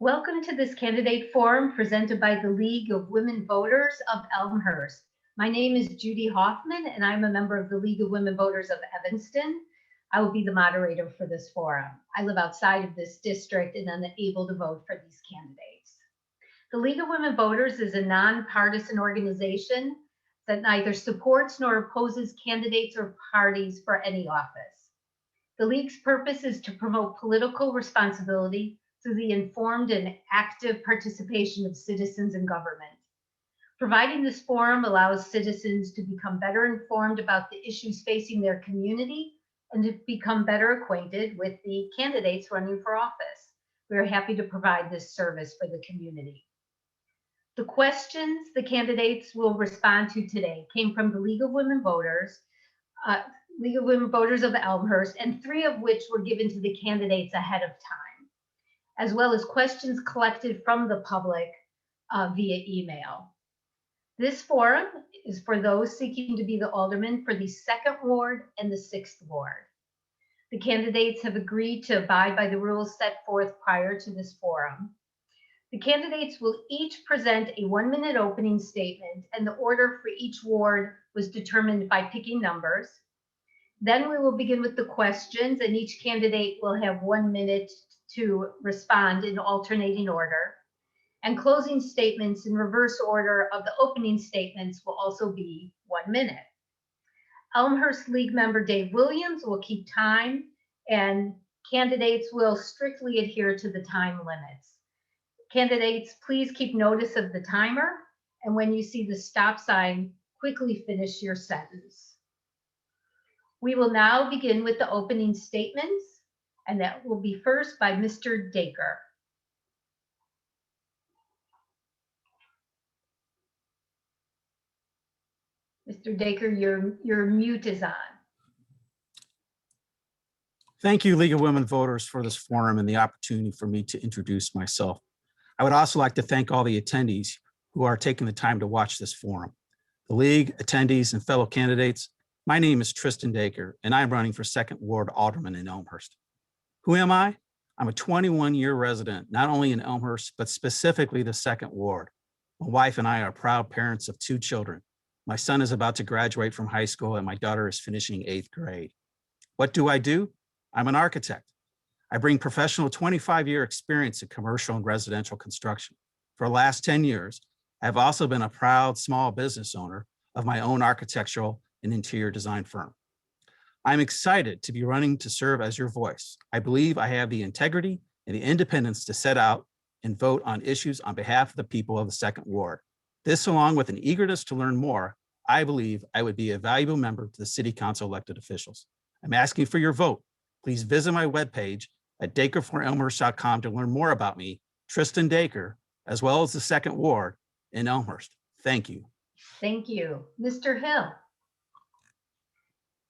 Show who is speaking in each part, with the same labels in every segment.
Speaker 1: Welcome to this candidate forum presented by the League of Women Voters of Elmhurst. My name is Judy Hoffman, and I'm a member of the League of Women Voters of Evanston. I will be the moderator for this forum. I live outside of this district and I'm able to vote for these candidates. The League of Women Voters is a nonpartisan organization that neither supports nor opposes candidates or parties for any office. The League's purpose is to promote political responsibility through the informed and active participation of citizens in government. Providing this forum allows citizens to become better informed about the issues facing their community and to become better acquainted with the candidates running for office. We are happy to provide this service for the community. The questions the candidates will respond to today came from the League of Women Voters, of Elmhurst, and 3 of which were given to the candidates ahead of time, as well as questions collected from the public via email. This forum is for those seeking to be the alderman for the 2nd Ward and the 6th Ward. The candidates have agreed to abide by the rules set forth prior to this forum. The candidates will each present a 1-minute opening statement, and the order for each ward was determined by picking numbers. Then we will begin with the questions, and each candidate will have 1 minute to respond in alternating order. And closing statements in reverse order of the opening statements will also be 1 minute. Elmhurst League member Dave Williams will keep time, and candidates will strictly adhere to the time limits. Candidates, please keep notice of the timer, and when you see the stop sign, quickly finish your sentence. We will now begin with the opening statements, and that will be first by Mr. Dacre. Mr. Dacre, your mute is on.
Speaker 2: Thank you, League of Women Voters, for this forum and the opportunity for me to introduce myself. I would also like to thank all the attendees who are taking the time to watch this forum. The League, attendees, and fellow candidates, my name is Tristan Dacre, and I'm running for 2nd Ward Alderman in Elmhurst. Who am I? I'm a 21-year resident, not only in Elmhurst, but specifically the 2nd Ward. My wife and I are proud parents of 2 children. My son is about to graduate from high school and my daughter is finishing 8th grade. What do? I'm an architect. I bring professional 25-year experience in commercial and residential construction. For the last 10 years, I've also been a proud small business owner of my own architectural and interior design firm. I'm excited to be running to serve as your voice. I believe I have the integrity and the independence to set out and vote on issues on behalf of the people of the 2nd Ward. This, along with an eagerness to learn more, I believe I would be a valuable member to the City Council elected officials. I'm asking for your vote. Please visit my webpage at dacreforelmhurst.com to learn more about me, Tristan Dacre, as well as the 2nd Ward in Elmhurst. Thank you.
Speaker 1: Thank you. Mr. Hill.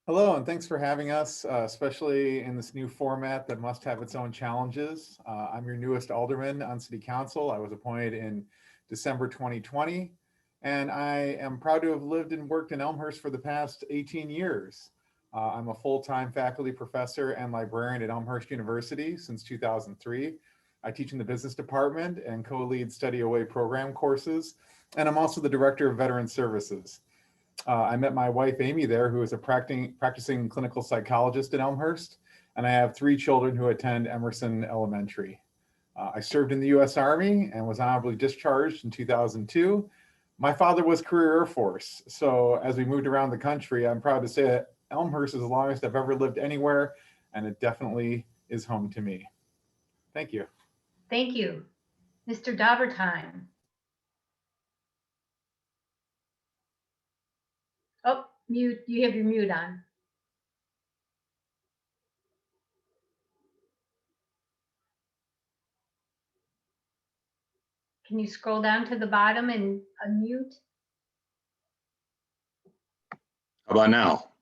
Speaker 3: Hello, and thanks for having us, especially in this new format that must have its own challenges. I'm your newest alderman on City Council. I was appointed in December 2020, and I am proud to have lived and worked in Elmhurst for the past 18 years. I'm a full-time faculty professor and librarian at Elmhurst University since 2003. I teach in the business department and co-lead study away program courses, and I'm also the director of veteran services. I met my wife, Amy, there, who is a practicing clinical psychologist at Elmhurst, and I have 3 children who attend Emerson Elementary. I served in the U.S. Army and was honorably discharged in 2002. My father was career Air Force, so as we moved around the country, I'm proud to say that Elmhurst is the longest I've ever lived anywhere, and it definitely is home to me. Thank you.
Speaker 1: Thank you. Mr. Dabertin. Oh, mute. You have your mute on. Can you scroll down to the bottom and unmute?
Speaker 4: How about now?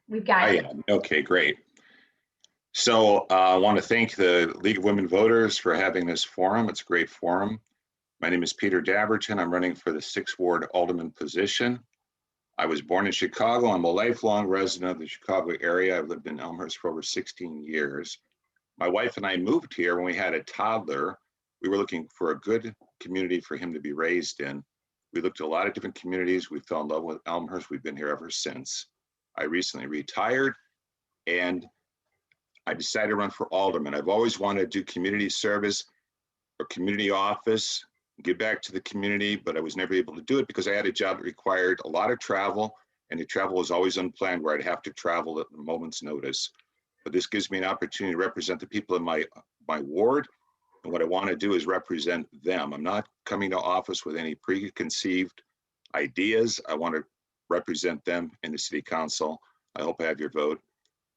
Speaker 1: We've got it.
Speaker 4: Okay, great. So I want to thank the League of Women Voters for having this forum. It's a great forum. My name is Peter Dabertin. I'm running for the 6th Ward Alderman position. I was born in Chicago. I'm a lifelong resident of the Chicago area. I've lived in Elmhurst for over 16 years. My wife and I moved here when we had a toddler. we were looking for a good community for him to be raised in. We looked at a lot of different communities. We fell in love with Elmhurst. We've been here ever since. I recently retired and I decided to run for alderman. I've always wanted to do community service or community office, give back to the community, but I was never able to do it because I had a job that required a lot of travel, and the travel was always unplanned where I'd have to travel at a moment's notice. But this gives me an opportunity to represent the people in my ward, and what I want to do is represent them. I'm not coming to office with any preconceived ideas. I want to represent them in the city council. I hope I have your vote.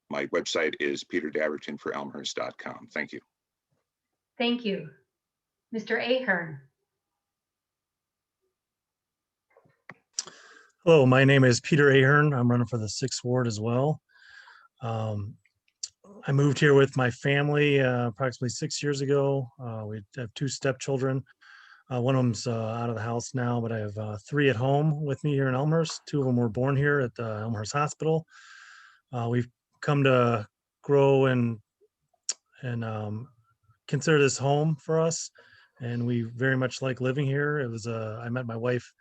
Speaker 4: My website is peterdabertinforelmhurst.com. Thank you.
Speaker 1: Thank you. Mr. Ahern.
Speaker 5: Hello, my name is Peter Ahern. I'm running for the 6th Ward as well. I moved here with my family approximately 6 years ago. We have 2 stepchildren. One of them's out of the house now, but I have 3 at home with me here in Elmhurst. 2 of them were born here at the Elmhurst Hospital. We've come to grow and consider this home for us, and we very much like living here. It was I met my wife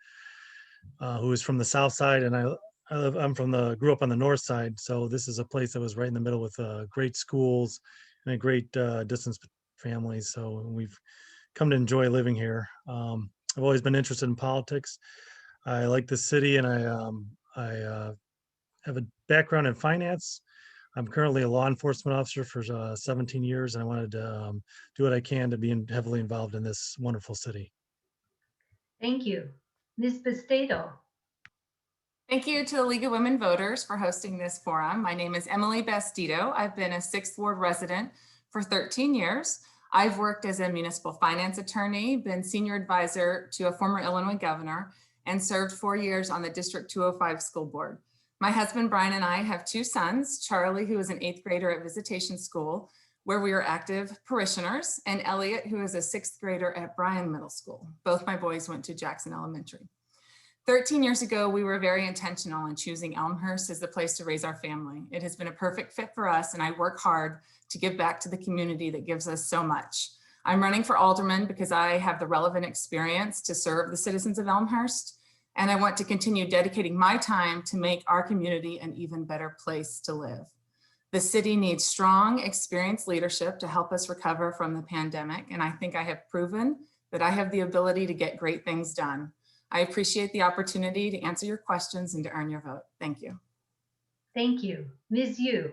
Speaker 5: who is from the south side, and grew up on the north side. So this is a place that was right in the middle with great schools and a great distance families. So we've come to enjoy living here. I've always been interested in politics. I like the city, and I have a background in finance. I'm currently a law enforcement officer for 17 years, and I wanted to do what I can to be heavily involved in this wonderful city.
Speaker 1: Thank you. Ms. Bastedo.
Speaker 6: Thank you to the League of Women Voters for hosting this forum. My name is Emily Bastedo. I've been a 6th Ward resident for 13 years. I've worked as a municipal finance attorney, been senior advisor to a former Illinois governor, and served 4 years on the District 205 school board. My husband, Brian, and I have 2 sons, Charlie, who is an 8th grader at Visitation School, where we are active parishioners, and Elliot, who is a 6th grader at Bryan Middle School. Both my boys went to Jackson Elementary. 13 years ago, we were very intentional in choosing Elmhurst as the place to raise our family. It has been a perfect fit for us, and I work hard to give back to the community that gives us so much. I'm running for alderman because I have the relevant experience to serve the citizens of Elmhurst, and I want to continue dedicating my time to make our community an even better place to live. The city needs strong, experienced leadership to help us recover from the pandemic, and I think I have proven that I have the ability to get great things done. I appreciate the opportunity to answer your questions and to earn your vote. Thank you.
Speaker 1: Thank you. Ms. Yoo.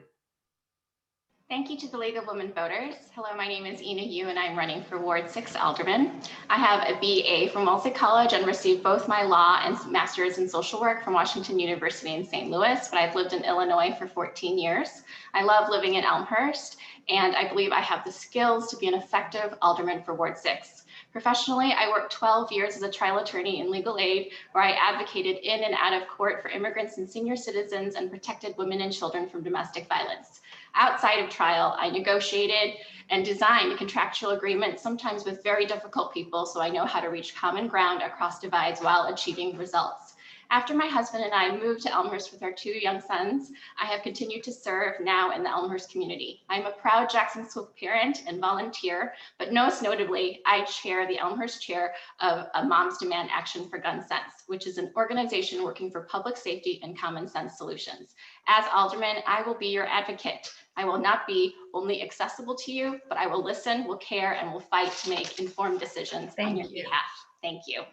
Speaker 7: Thank you to the League of Women Voters. Hello, my name is Yeena Yoo and I'm running for Ward 6 Alderman. I have a BA from Wellesley College and received both my law and master's in social work from Washington University in St. Louis, but I've lived in Illinois for 14 years. I love living in Elmhurst, and I believe I have the skills to be an effective alderman for Ward 6. Professionally, I worked 12 years as a trial attorney in legal aid, where I advocated in and out of court for immigrants and senior citizens and protected women and children from domestic violence. Outside of trial, I negotiated and designed contractual agreements, sometimes with very difficult people, so I know how to reach common ground across divides while achieving results. After my husband and I moved to Elmhurst with our 2 young sons, I have continued to serve now in the Elmhurst community. I'm a proud Jackson School parent and volunteer, but most notably, I chair the Elmhurst chair of a Moms Demand Action for Gun Sense, which is an organization working for public safety and common sense solutions. As alderman, I will be your advocate. I will not be only accessible to you, but I will listen, will care, and will fight to make informed decisions on your behalf. Thank you.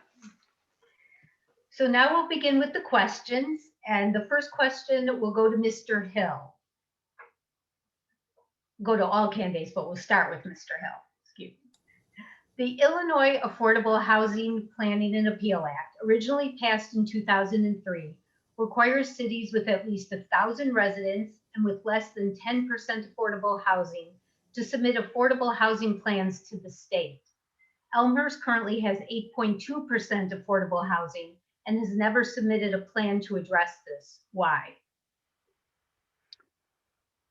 Speaker 1: So now we'll begin with the questions, and the first question will go to Mr. Hill. Go to all candidates, but we'll start with Mr. Hill. Excuse me. The Illinois Affordable Housing Planning and Appeal Act, originally passed in 2003, requires cities with at least 1,000 residents and with less than 10% affordable housing to submit affordable housing plans to the state. Elmhurst currently has 8.2% affordable housing and has never submitted a plan to address this. Why?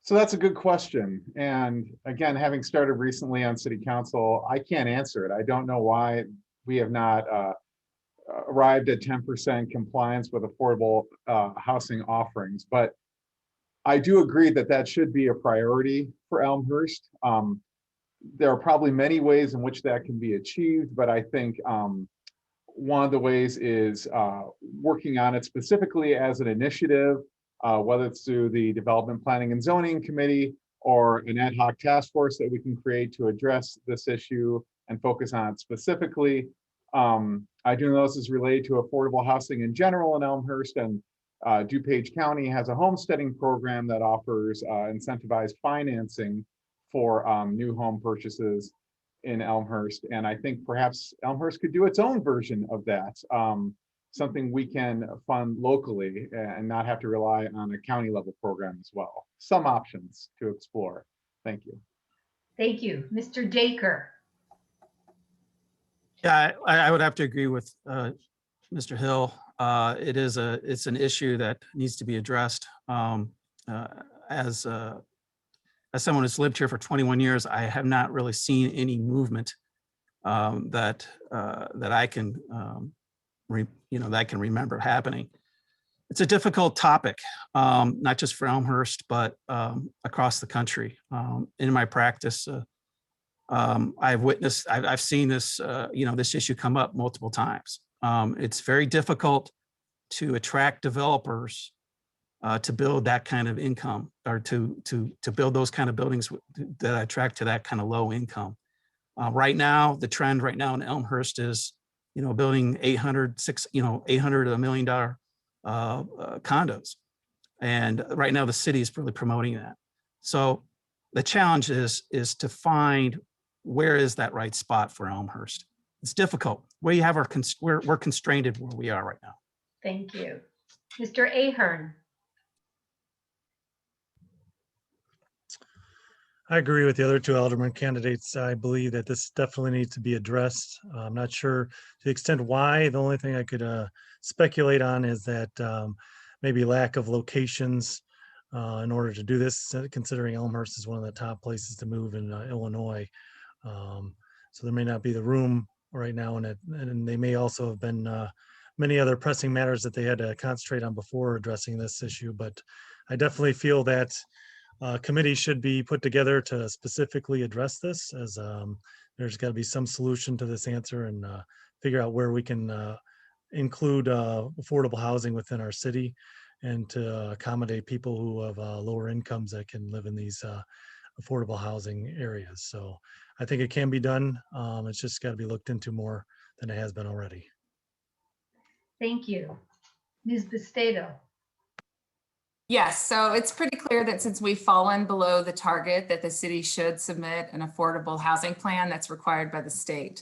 Speaker 3: So that's a good question. And again, having started recently on city council, I can't answer it. I don't know why we have not arrived at 10% compliance with affordable housing offerings, but I do agree that that should be a priority for Elmhurst. there are probably many ways in which that can be achieved, but I think one of the ways is working on it specifically as an initiative, whether it's through the Development Planning and Zoning Committee or an ad hoc task force that we can create to address this issue and focus on it specifically. I do know this is related to affordable housing in general in Elmhurst, and DuPage County has a homesteading program that offers incentivized financing for new home purchases in Elmhurst. And I think perhaps Elmhurst could do its own version of that, something we can fund locally and not have to rely on a county level program as well. Some options to explore. Thank you.
Speaker 1: Thank you. Mr. Dacre.
Speaker 2: Yeah, I would have to agree with Mr. Hill. It's an issue that needs to be addressed. As someone who's lived here for 21 years, I have not really seen any movement that I can that I can remember happening. It's a difficult topic, not just for Elmhurst, but across the country. In my practice, I've seen this, this issue come up multiple times. It's very difficult to attract developers to build that kind of income, or to build those kind of buildings that attract to that kind of low income. Right now, the trend right now in Elmhurst is, building $800 $1 million condos. And right now the city is really promoting that. So the challenge is to find where is that right spot for Elmhurst. It's difficult. We're constrained where we are right now.
Speaker 1: Thank you. Mr. Ahern.
Speaker 5: I agree with the other two alderman candidates. I believe that this definitely needs to be addressed. I'm not sure to the extent why. The only thing I could speculate on is that maybe lack of locations in order to do this, considering Elmhurst is one of the top places to move in Illinois. So there may not be the room right now, and they may also have been many other pressing matters that they had to concentrate on before addressing this issue. But I definitely feel that committee should be put together to specifically address this, as there's got to be some solution to this answer, and figure out where we can include affordable housing within our city, and to accommodate people who have lower incomes that can live in these affordable housing areas. So I think it can be done. It's just got to be looked into more than it has been already.
Speaker 1: Thank you. Ms. Bastedo.
Speaker 6: Yes, so it's pretty clear that since we've fallen below the target, that the city should submit an affordable housing plan that's required by the state.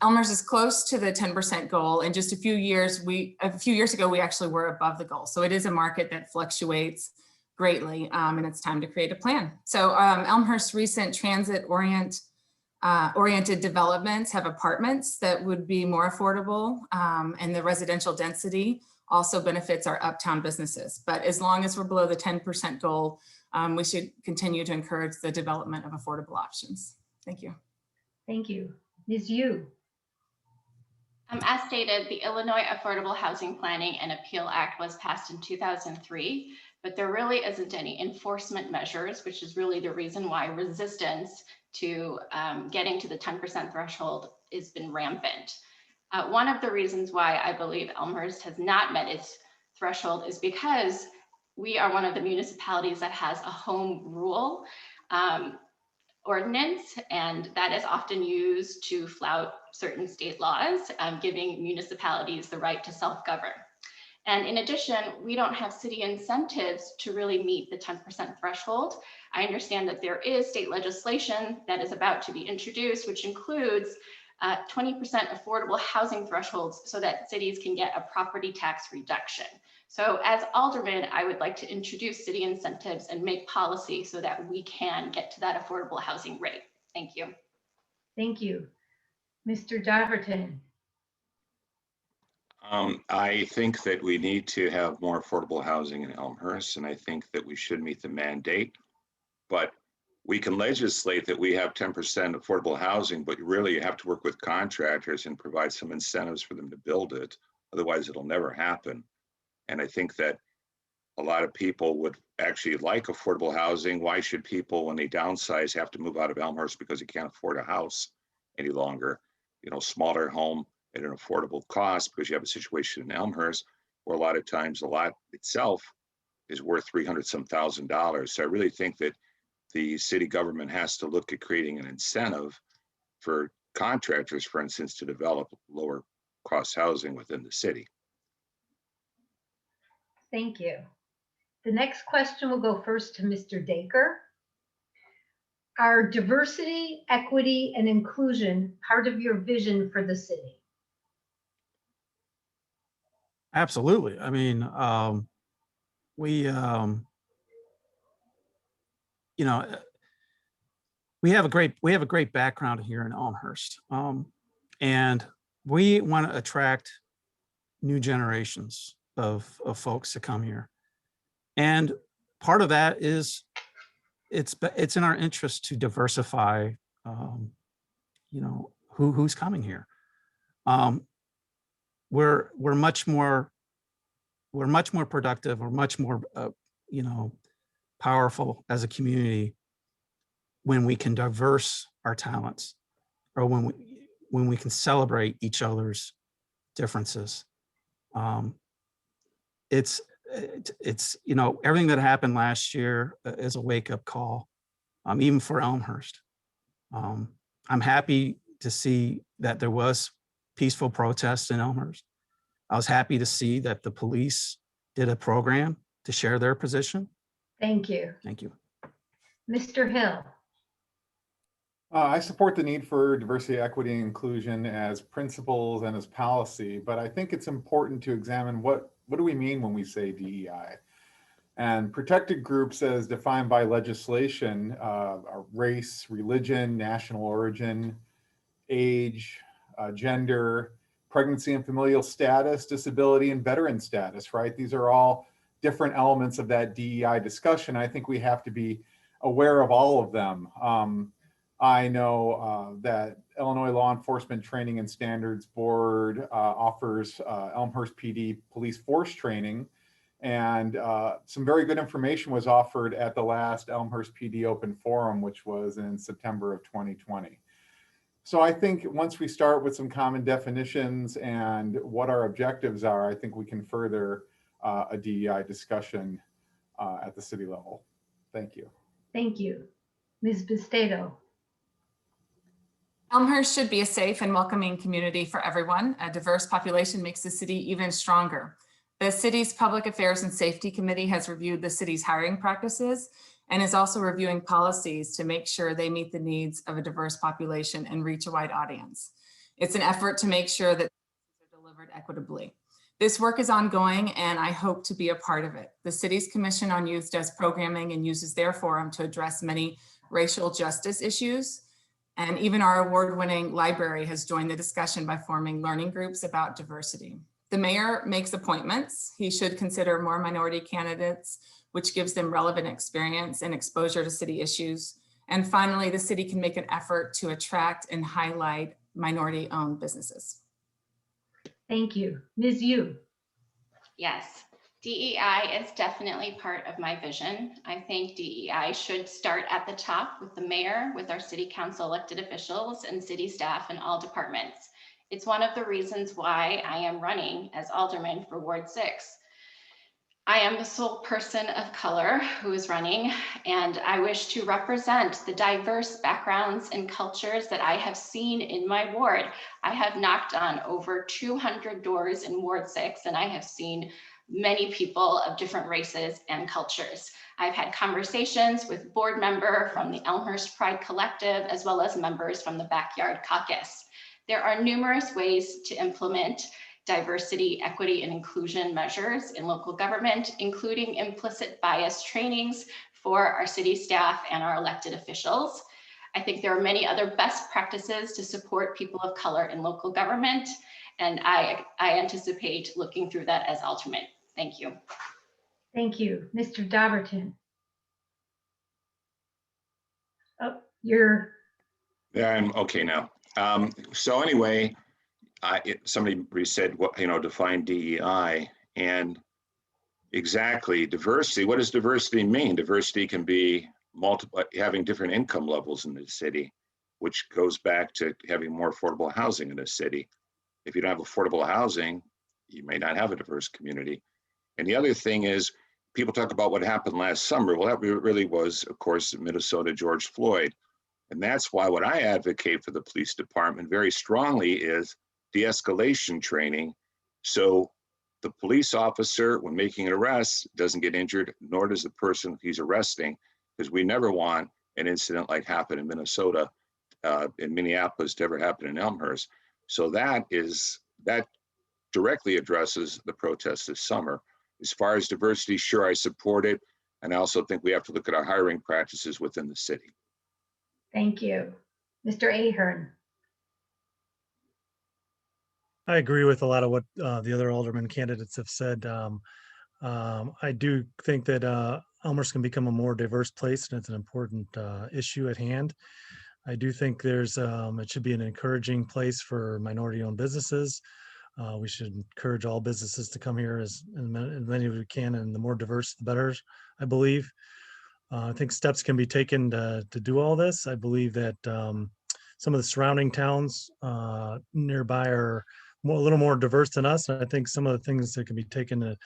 Speaker 6: Elmhurst is close to the 10% goal, and just a few years ago, we actually were above the goal. So it is a market that fluctuates greatly, and it's time to create a plan. So Elmhurst's recent transit-oriented developments have apartments that would be more affordable, and the residential density also benefits our uptown businesses. But as long as we're below the 10% goal, we should continue to encourage the development of affordable options. Thank you.
Speaker 1: Thank you. Ms. Yoo.
Speaker 7: As stated, the Illinois Affordable Housing Planning and Appeal Act was passed in 2003, but there really isn't any enforcement measures, which is really the reason why resistance to getting to the 10% threshold has been rampant. One of the reasons why I believe Elmhurst has not met its threshold is because we are one of the municipalities that has a home rule ordinance, and that is often used to flout certain state laws, giving municipalities the right to self-govern. And in addition, we don't have city incentives to really meet the 10% threshold. I understand that there is state legislation that is about to be introduced, which includes 20% affordable housing thresholds so that cities can get a property tax reduction. So as alderman, I would like to introduce city incentives and make policy so that we can get to that affordable housing rate. Thank you.
Speaker 1: Thank you. Mr. Dabertin.
Speaker 4: I think that we need to have more affordable housing in Elmhurst, and I think that we should meet the mandate. But we can legislate that we have 10% affordable housing, but really you have to work with contractors and provide some incentives for them to build it. Otherwise, it'll never happen. And I think that a lot of people would actually like affordable housing. Why should people, when they downsize, have to move out of Elmhurst because they can't afford a house any longer? You know, smaller home at an affordable cost, because you have a situation in Elmhurst where a lot of times the lot itself is worth $300,000. So I really think that the city government has to look at creating an incentive for contractors, for instance, to develop lower cost housing within the city.
Speaker 1: Thank you. The next question will go first to Mr. Dacre. Are diversity, equity, and inclusion part of your vision for the city?
Speaker 2: Absolutely. I mean, we have a great background here in Elmhurst, and we want to attract new generations of folks to come here. And part of that is it's in our interest to diversify, who's coming here. We're much more productive. We're much more, powerful as a community when we can diverse our talents, or when we can celebrate each other's differences. It's everything that happened last year is a wake-up call, even for Elmhurst. I'm happy to see that there was peaceful protest in Elmhurst. I was happy to see that the police did a program to share their position.
Speaker 1: Thank you.
Speaker 2: Thank you.
Speaker 1: Mr. Hill.
Speaker 3: I support the need for diversity, equity, and inclusion as principles and as policy, but I think it's important to examine what do we mean when we say DEI? And protected groups as defined by legislation are race, religion, national origin, age, gender, pregnancy and familial status, disability, and veteran status, right? These are all different elements of that DEI discussion. I think we have to be aware of all of them. I know that Illinois Law Enforcement Training and Standards Board offers Elmhurst PD police force training, and some very good information was offered at the last Elmhurst PD Open Forum, which was in September of 2020. So I think once we start with some common definitions and what our objectives are, I think we can further a DEI discussion at the city level. Thank you.
Speaker 1: Thank you. Ms. Bastedo.
Speaker 6: Elmhurst should be a safe and welcoming community for everyone. A diverse population makes the city even stronger. The city's Public Affairs and Safety Committee has reviewed the city's hiring practices and is also reviewing policies to make sure they meet the needs of a diverse population and reach a wide audience. It's an effort to make sure that are delivered equitably. This work is ongoing, and I hope to be a part of it. The city's Commission on Youth does programming and uses their forum to address many racial justice issues. And even our award-winning library has joined the discussion by forming learning groups about diversity. The mayor makes appointments. He should consider more minority candidates, which gives them relevant experience and exposure to city issues. And finally, the city can make an effort to attract and highlight minority-owned businesses.
Speaker 1: Thank you. Ms. Yoo.
Speaker 7: Yes, DEI is definitely part of my vision. I think DEI should start at the top with the mayor, with our city council elected officials and city staff in all departments. It's one of the reasons why I am running as alderman for Ward 6. I am the sole person of color who is running, and I wish to represent the diverse backgrounds and cultures that I have seen in my ward. I have knocked on over 200 doors in Ward 6, and I have seen many people of different races and cultures. I've had conversations with board member from the Elmhurst Pride Collective, as well as members from the Backyard Caucus. There are numerous ways to implement diversity, equity, and inclusion measures in local government, including implicit bias trainings for our city staff and our elected officials. I think there are many other best practices to support people of color in local government, and I anticipate looking through that as alderman. Thank you.
Speaker 1: Thank you. Mr. Dabertin. Oh, you're.
Speaker 4: Yeah, I'm okay now. So anyway, somebody said, define DEI, and Exactly. Diversity. What does diversity mean? Diversity can be having different income levels in the city, which goes back to having more affordable housing in the city. If you don't have affordable housing, you may not have a diverse community. And the other thing is, people talk about what happened last summer. Well, that really was, of course, Minnesota, George Floyd. And that's why what I advocate for the police department very strongly is de-escalation training. So the police officer, when making an arrest, doesn't get injured, nor does the person he's arresting, because we never want an incident like happened in Minnesota, in Minneapolis to ever happen in Elmhurst. So that directly addresses the protests this summer. As far as diversity, sure, I support it. And I also think we have to look at our hiring practices within the city.
Speaker 1: Thank you. Mr. Ahern.
Speaker 5: I agree with a lot of what the other alderman candidates have said. I do think that Elmhurst can become a more diverse place, and it's an important issue at hand. I do think it should be an encouraging place for minority-owned businesses. We should encourage all businesses to come here as many as we can, and the more diverse, the better, I believe. I think steps can be taken to do all this. I believe that some of the surrounding towns nearby are a little more diverse than us. And I think some of the things that can be taken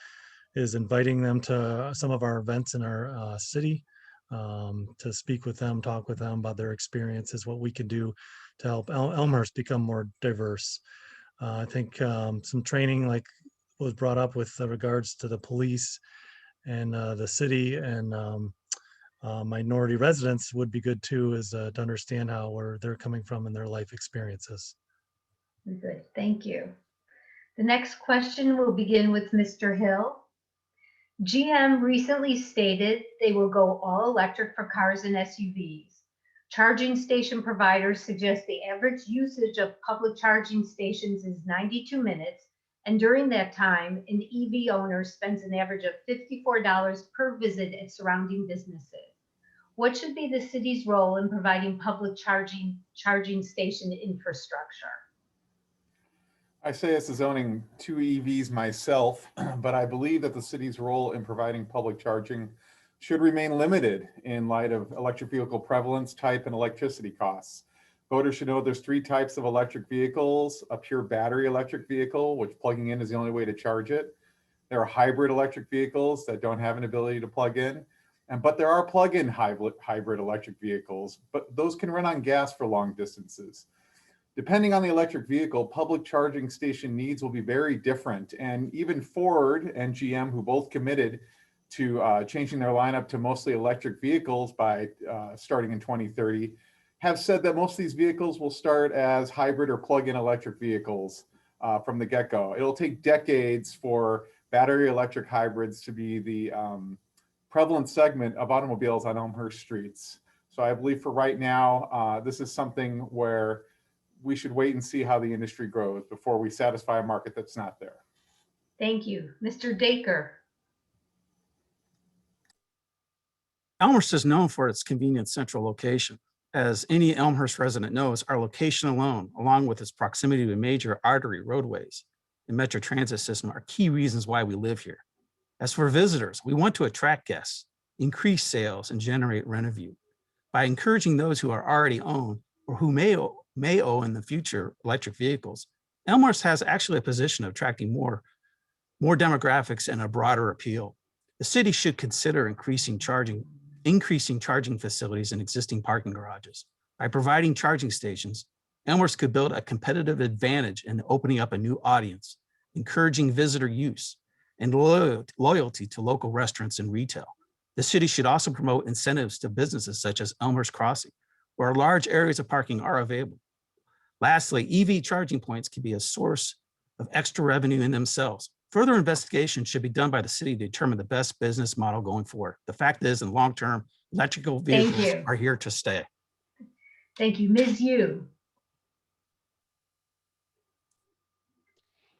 Speaker 5: is inviting them to some of our events in our city, to speak with them, talk with them about their experiences, what we can do to help Elmhurst become more diverse. I think some training like was brought up with regards to the police and the city and minority residents would be good too, is to understand where they're coming from in their life experiences.
Speaker 1: Good, thank you. The next question will begin with Mr. Hill. GM recently stated they will go all electric for cars and SUVs. Charging station providers suggest the average usage of public charging stations is 92 minutes, and during that time, an EV owner spends an average of $54 per visit at surrounding businesses. What should be the city's role in providing public charging station infrastructure?
Speaker 3: I say this is owning 2 EVs myself, but I believe that the city's role in providing public charging should remain limited in light of electric vehicle prevalence, type, and electricity costs. Voters should know there's 3 types of electric vehicles: a pure battery electric vehicle, which plugging in is the only way to charge it. There are hybrid electric vehicles that don't have an ability to plug in. But there are plug-in hybrid electric vehicles, but those can run on gas for long distances. Depending on the electric vehicle, public charging station needs will be very different. And even Ford and GM, who both committed to changing their lineup to mostly electric vehicles by starting in 2030, have said that most of these vehicles will start as hybrid or plug-in electric vehicles from the get-go. It'll take decades for battery electric hybrids to be the prevalent segment of automobiles on Elmhurst streets. So I believe for right now, this is something where we should wait and see how the industry grows before we satisfy a market that's not there.
Speaker 1: Thank you. Mr. Dacre.
Speaker 2: Elmhurst is known for its convenient central location. As any Elmhurst resident knows, our location alone, along with its proximity to major artery roadways and metro transit system, are key reasons why we live here. As for visitors, we want to attract guests, increase sales, and generate revenue. By encouraging those who are already own or who may owe in the future electric vehicles, Elmhurst has actually a position of attracting more demographics and a broader appeal. The city should consider increasing charging facilities in existing parking garages. By providing charging stations, Elmhurst could build a competitive advantage in opening up a new audience, encouraging visitor use, and loyalty to local restaurants and retail. The city should also promote incentives to businesses such as Elmhurst Crossing, where large areas of parking are available. Lastly, EV charging points can be a source of extra revenue in themselves. Further investigation should be done by the city to determine the best business model going forward. The fact is, in the long term, electrical vehicles are here to stay.
Speaker 1: Thank you. Ms. Yoo.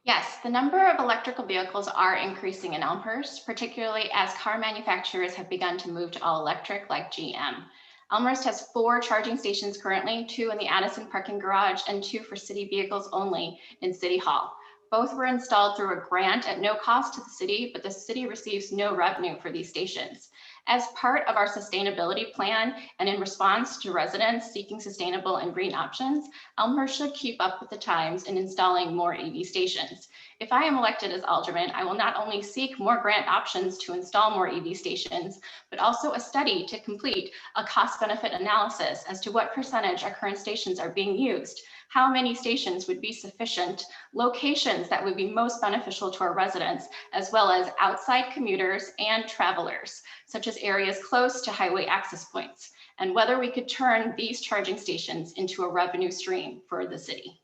Speaker 7: Yes, the number of electrical vehicles are increasing in Elmhurst, particularly as car manufacturers have begun to move to all electric like GM. Elmhurst has 4 charging stations currently, 2 in the Addison parking garage and 2 for city vehicles only in City Hall. Both were installed through a grant at no cost to the city, but the city receives no revenue for these stations. As part of our sustainability plan and in response to residents seeking sustainable and green options, Elmhurst should keep up with the times in installing more EV stations. If I am elected as alderman, I will not only seek more grant options to install more EV stations, but also a study to complete a cost-benefit analysis as to what percentage our current stations are being used, how many stations would be sufficient, locations that would be most beneficial to our residents, as well as outside commuters and travelers, such as areas close to highway access points, and whether we could turn these charging stations into a revenue stream for the city.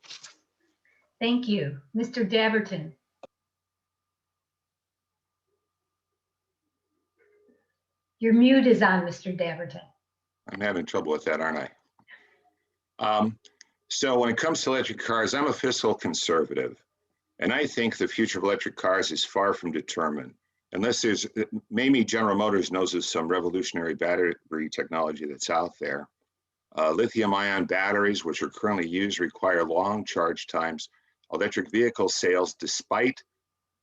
Speaker 1: Thank you. Mr. Dabertin. Your mute is on, Mr. Dabertin.
Speaker 4: I'm having trouble with that, aren't I? So when it comes to electric cars, I'm a fiscal conservative, and I think the future of electric cars is far from determined. Unless there's, maybe General Motors knows of some revolutionary battery technology that's out there. Lithium-ion batteries, which are currently used, require long charge times. Electric vehicle sales, despite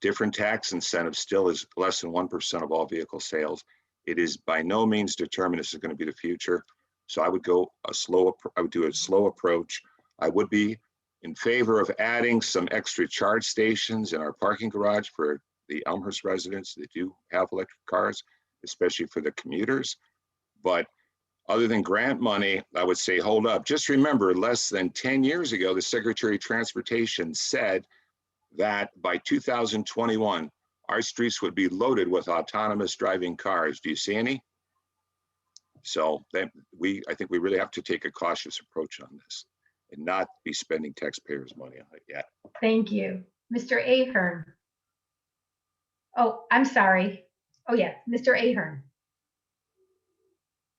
Speaker 4: different tax incentives, still is less than 1% of all vehicle sales. It is by no means determined this is going to be the future. So I would go I would do a slow approach. I would be in favor of adding some extra charge stations in our parking garage for the Elmhurst residents that do have electric cars, especially for the commuters. But other than grant money, I would say, hold up. Just remember, less than 10 years ago, the Secretary of Transportation said that by 2021, our streets would be loaded with autonomous driving cars. Do you see any? So I think we really have to take a cautious approach on this and not be spending taxpayers' money on it yet.
Speaker 1: Thank you. Mr. Ahern. Oh, I'm sorry. Oh yeah, Mr. Ahern.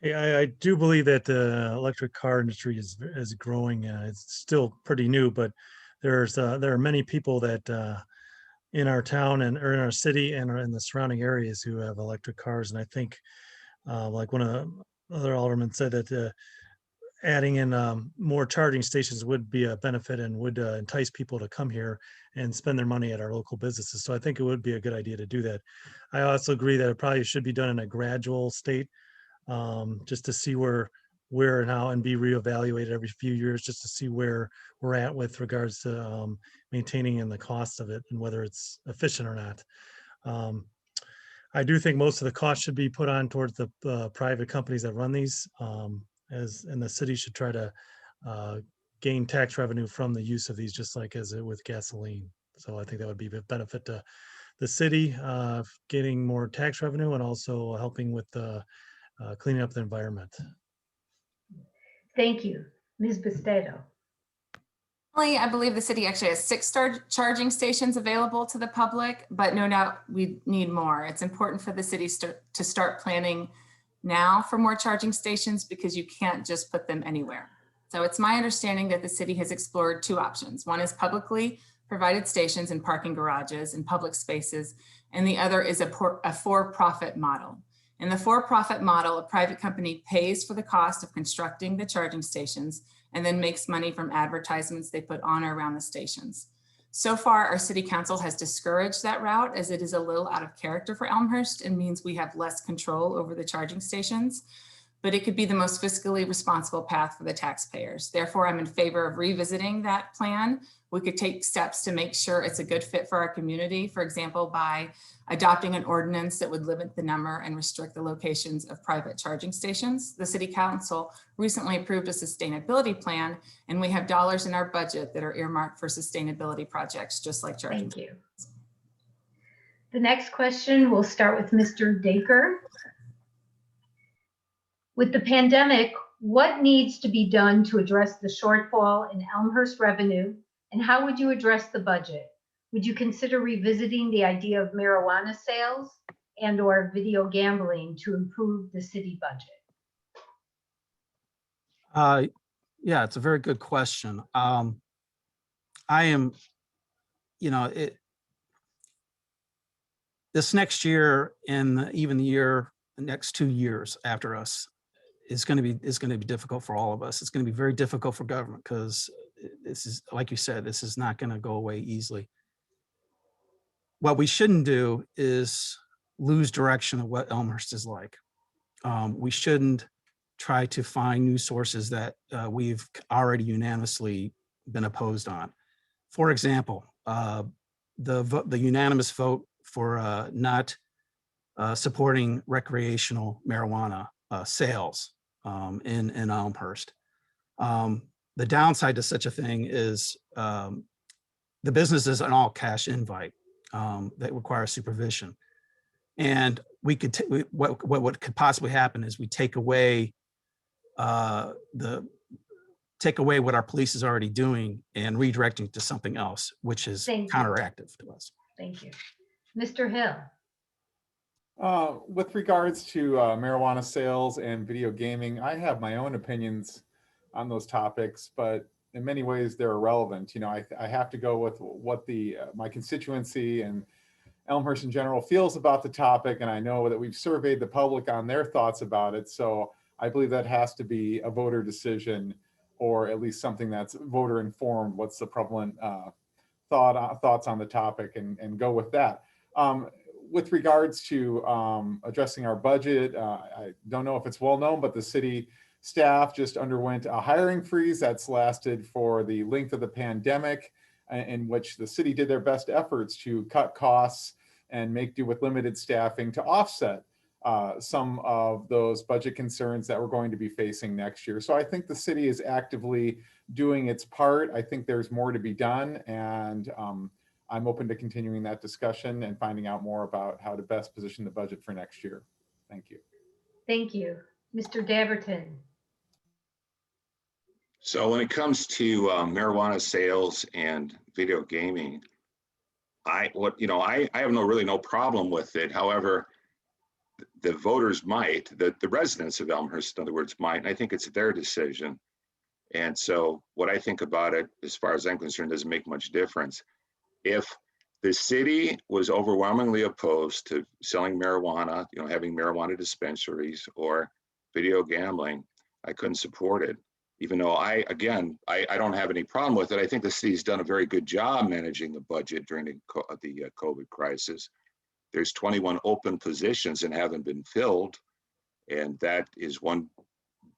Speaker 5: Yeah, I do believe that the electric car industry is growing. It's still pretty new, but there are many people that in our town or in our city and in the surrounding areas who have electric cars. And I think, like one of the other aldermen said, that adding in more charging stations would be a benefit and would entice people to come here and spend their money at our local businesses. So I think it would be a good idea to do that. I also agree that it probably should be done in a gradual state, just to see where and how, and be reevaluated every few years, just to see where we're at with regards to maintaining and the cost of it and whether it's efficient or not. I do think most of the cost should be put on towards the private companies that run these, and the city should try to gain tax revenue from the use of these, just like as with gasoline. So I think that would be a benefit to the city, getting more tax revenue and also helping with the cleaning up the environment.
Speaker 1: Thank you. Ms. Bastedo.
Speaker 6: I believe the city actually has 6 charging stations available to the public, but no doubt we need more. It's important for the city to start planning now for more charging stations, because you can't just put them anywhere. So it's my understanding that the city has explored 2 options. One is publicly provided stations in parking garages and public spaces, and the other is a for-profit model. In the for-profit model, a private company pays for the cost of constructing the charging stations and then makes money from advertisements they put on or around the stations. So far, our city council has discouraged that route, as it is a little out of character for Elmhurst and means we have less control over the charging stations, but it could be the most fiscally responsible path for the taxpayers. Therefore, I'm in favor of revisiting that plan. We could take steps to make sure it's a good fit for our community, for example, by adopting an ordinance that would limit the number and restrict the locations of private charging stations. The city council recently approved a sustainability plan, and we have dollars in our budget that are earmarked for sustainability projects, just like charging.
Speaker 1: Thank you. The next question will start with Mr. Dacre. With the pandemic, what needs to be done to address the shortfall in Elmhurst revenue, and how would you address the budget? Would you consider revisiting the idea of marijuana sales and/or video gambling to improve the city budget?
Speaker 2: Yeah, it's a very good question. I am, this next year and even the next 2 years after us is going to be difficult for all of us. It's going to be very difficult for government, because this is, like you said, this is not going to go away easily. what we shouldn't do is lose direction of what Elmhurst is like. We shouldn't try to find new sources that we've already unanimously been opposed on. For example, the unanimous vote for not supporting recreational marijuana sales in Elmhurst. The downside to such a thing is the business is an all cash invite that requires supervision. And we could what could possibly happen is we take away what our police is already doing and redirecting to something else, which is counteractive to us.
Speaker 1: Thank you. Mr. Hill.
Speaker 3: With regards to marijuana sales and video gaming, I have my own opinions on those topics, but in many ways they're irrelevant. You know, I have to go with what my constituency and Elmhurst in general feels about the topic, and I know that we've surveyed the public on their thoughts about it. So I believe that has to be a voter decision, or at least something that's voter informed. What's the prevalent thoughts on the topic, and go with that. With regards to addressing our budget, I don't know if it's well known, but the city staff just underwent a hiring freeze that's lasted for the length of the pandemic, in which the city did their best efforts to cut costs and make do with limited staffing to offset some of those budget concerns that we're going to be facing next year. So I think the city is actively doing its part. I think there's more to be done, and I'm open to continuing that discussion and finding out more about how to best position the budget for next year. Thank you.
Speaker 1: Thank you. Mr. Dabertin.
Speaker 4: So when it comes to marijuana sales and video gaming, I have really no problem with it. However, the voters might, the residents of Elmhurst, in other words, might, and I think it's their decision. And so what I think about it, as far as I'm concerned, doesn't make much difference. If the city was overwhelmingly opposed to selling marijuana, having marijuana dispensaries or video gambling, I couldn't support it. Even though I don't have any problem with it. I think the city's done a very good job managing the budget during the COVID crisis. There's 21 open positions and haven't been filled. And that is one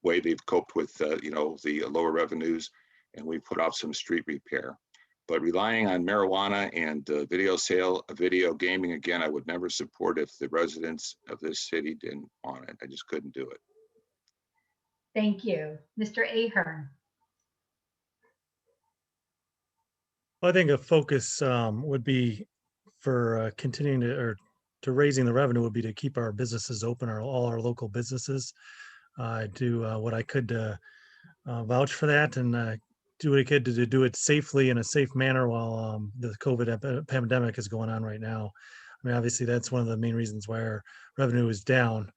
Speaker 4: way they've coped with, the lower revenues, and we put off some street repair. But relying on marijuana and video gaming, again, I would never support if the residents of this city didn't want it. I just couldn't do it.
Speaker 1: Thank you. Mr. Ahern.
Speaker 5: I think a focus would be for continuing to raising the revenue would be to keep our businesses open, all our local businesses. Do what I could to vouch for that, and do what I could to do it safely in a safe manner while the COVID pandemic is going on right now. I mean, obviously that's one of the main reasons why our revenue is down.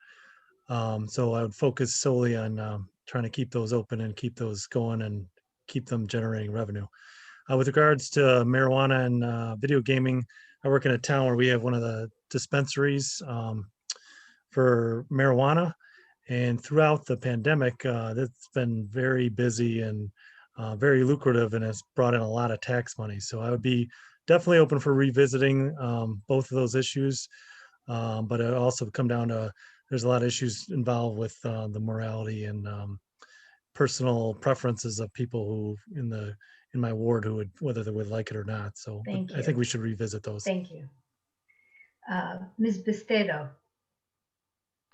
Speaker 5: So I would focus solely on trying to keep those open and keep those going and keep them generating revenue. With regards to marijuana and video gaming, I work in a town where we have one of the dispensaries for marijuana. And throughout the pandemic, that's been very busy and very lucrative, and has brought in a lot of tax money. So I would be definitely open for revisiting both of those issues. But it also come down to, there's a lot of issues involved with the morality and personal preferences of people who in my ward who would, whether they would like it or not. So I think we should revisit those.
Speaker 1: Thank you. Ms. Bastedo.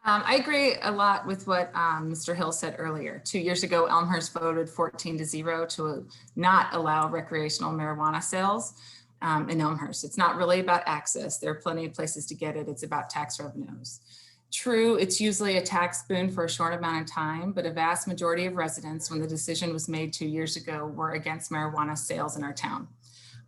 Speaker 6: I agree a lot with what Mr. Hill said earlier. 2 years ago, Elmhurst voted 14-0 to not allow recreational marijuana sales in Elmhurst. It's not really about access. There are plenty of places to get it. It's about tax revenues. True, it's usually a tax boon for a short amount of time, but a vast majority of residents, when the decision was made 2 years ago, were against marijuana sales in our town.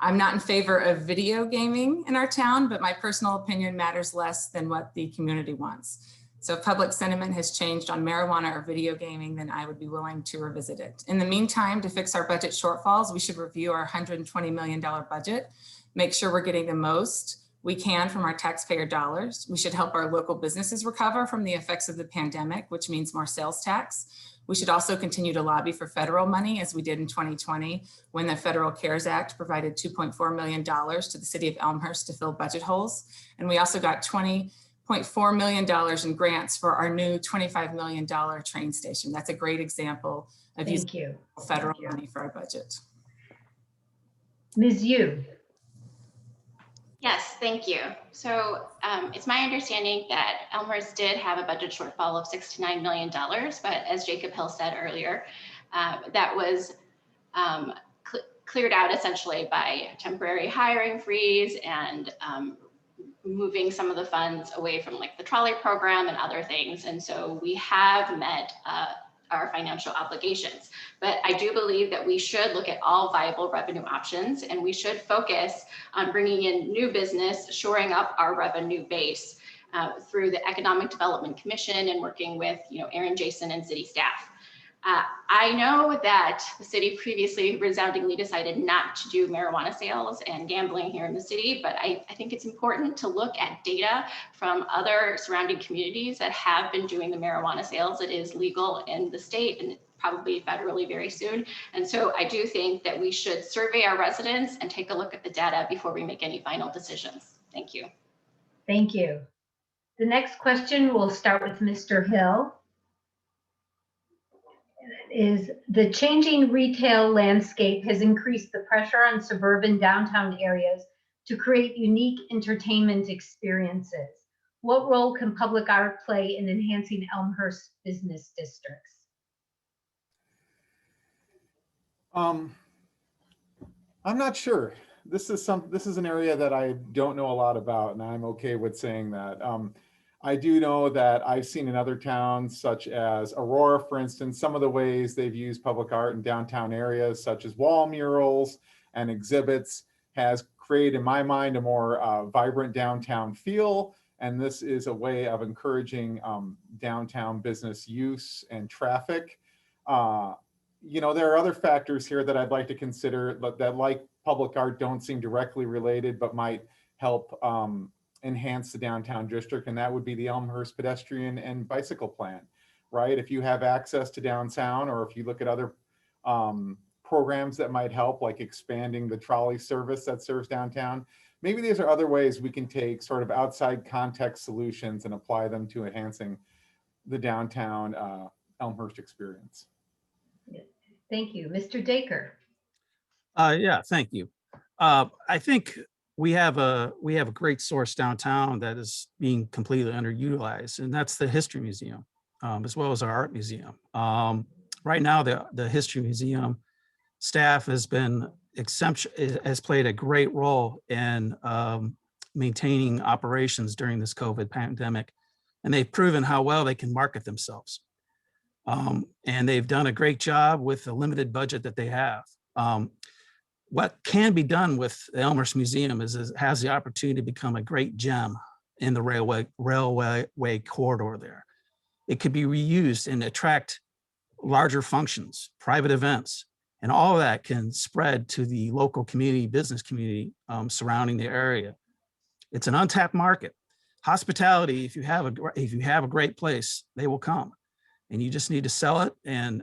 Speaker 6: I'm not in favor of video gaming in our town, but my personal opinion matters less than what the community wants. So if public sentiment has changed on marijuana or video gaming, then I would be willing to revisit it. In the meantime, to fix our budget shortfalls, we should review our $120 million budget, make sure we're getting the most we can from our taxpayer dollars. We should help our local businesses recover from the effects of the pandemic, which means more sales tax. We should also continue to lobby for federal money as we did in 2020 when the Federal CARES Act provided $2.4 million to the city of Elmhurst to fill budget holes. And we also got $20.4 million in grants for our new $25 million train station. That's a great example of using federal money for our budget.
Speaker 1: Ms. Yoo.
Speaker 7: Yes, thank you. So it's my understanding that Elmhurst did have a budget shortfall of $6 to $9 million, but as Jacob Hill said earlier, that was cleared out essentially by temporary hiring freeze and moving some of the funds away from like the trolley program and other things. And so we have met our financial obligations. But I do believe that we should look at all viable revenue options, and we should focus on bringing in new business, shoring up our revenue base through the Economic Development Commission and working with Ahern, Jason, and city staff. I know that the city previously resoundingly decided not to do marijuana sales and gambling here in the city, but I think it's important to look at data from other surrounding communities that have been doing the marijuana sales. It is legal in the state and probably federally very soon. And so I do think that we should survey our residents and take a look at the data before we make any final decisions. Thank you.
Speaker 1: Thank you. The next question will start with Mr. Hill. Is the changing retail landscape has increased the pressure on suburban downtown areas to create unique entertainment experiences. What role can public art play in enhancing Elmhurst business districts?
Speaker 3: I'm not sure. This is an area that I don't know a lot about, and I'm okay with saying that. I do know that I've seen in other towns, such as Aurora, for instance, some of the ways they've used public art in downtown areas, such as wall murals and exhibits, has created, in my mind, a more vibrant downtown feel. And this is a way of encouraging downtown business use and traffic. There are other factors here that I'd like to consider that, like public art, don't seem directly related, but might help enhance the downtown district, and that would be the Elmhurst pedestrian and bicycle plan, right? If you have access to downtown, or if you look at other programs that might help, like expanding the trolley service that serves downtown, maybe these are other ways we can take sort of outside context solutions and apply them to enhancing the downtown Elmhurst experience.
Speaker 1: Thank you. Mr. Dacre.
Speaker 2: Yeah, thank you. I think we have a great source downtown that is being completely underutilized, and that's the History Museum, as well as our Art Museum. Right now, the History Museum staff has played a great role in maintaining operations during this COVID pandemic, and they've proven how well they can market themselves. And they've done a great job with the limited budget that they have. What can be done with the Elmhurst Museum is it has the opportunity to become a great gem in the railway corridor there. It could be reused and attract larger functions, private events, and all of that can spread to the local community, business community surrounding the area. It's an untapped market. Hospitality, if you have a great place, they will come, and you just need to sell it and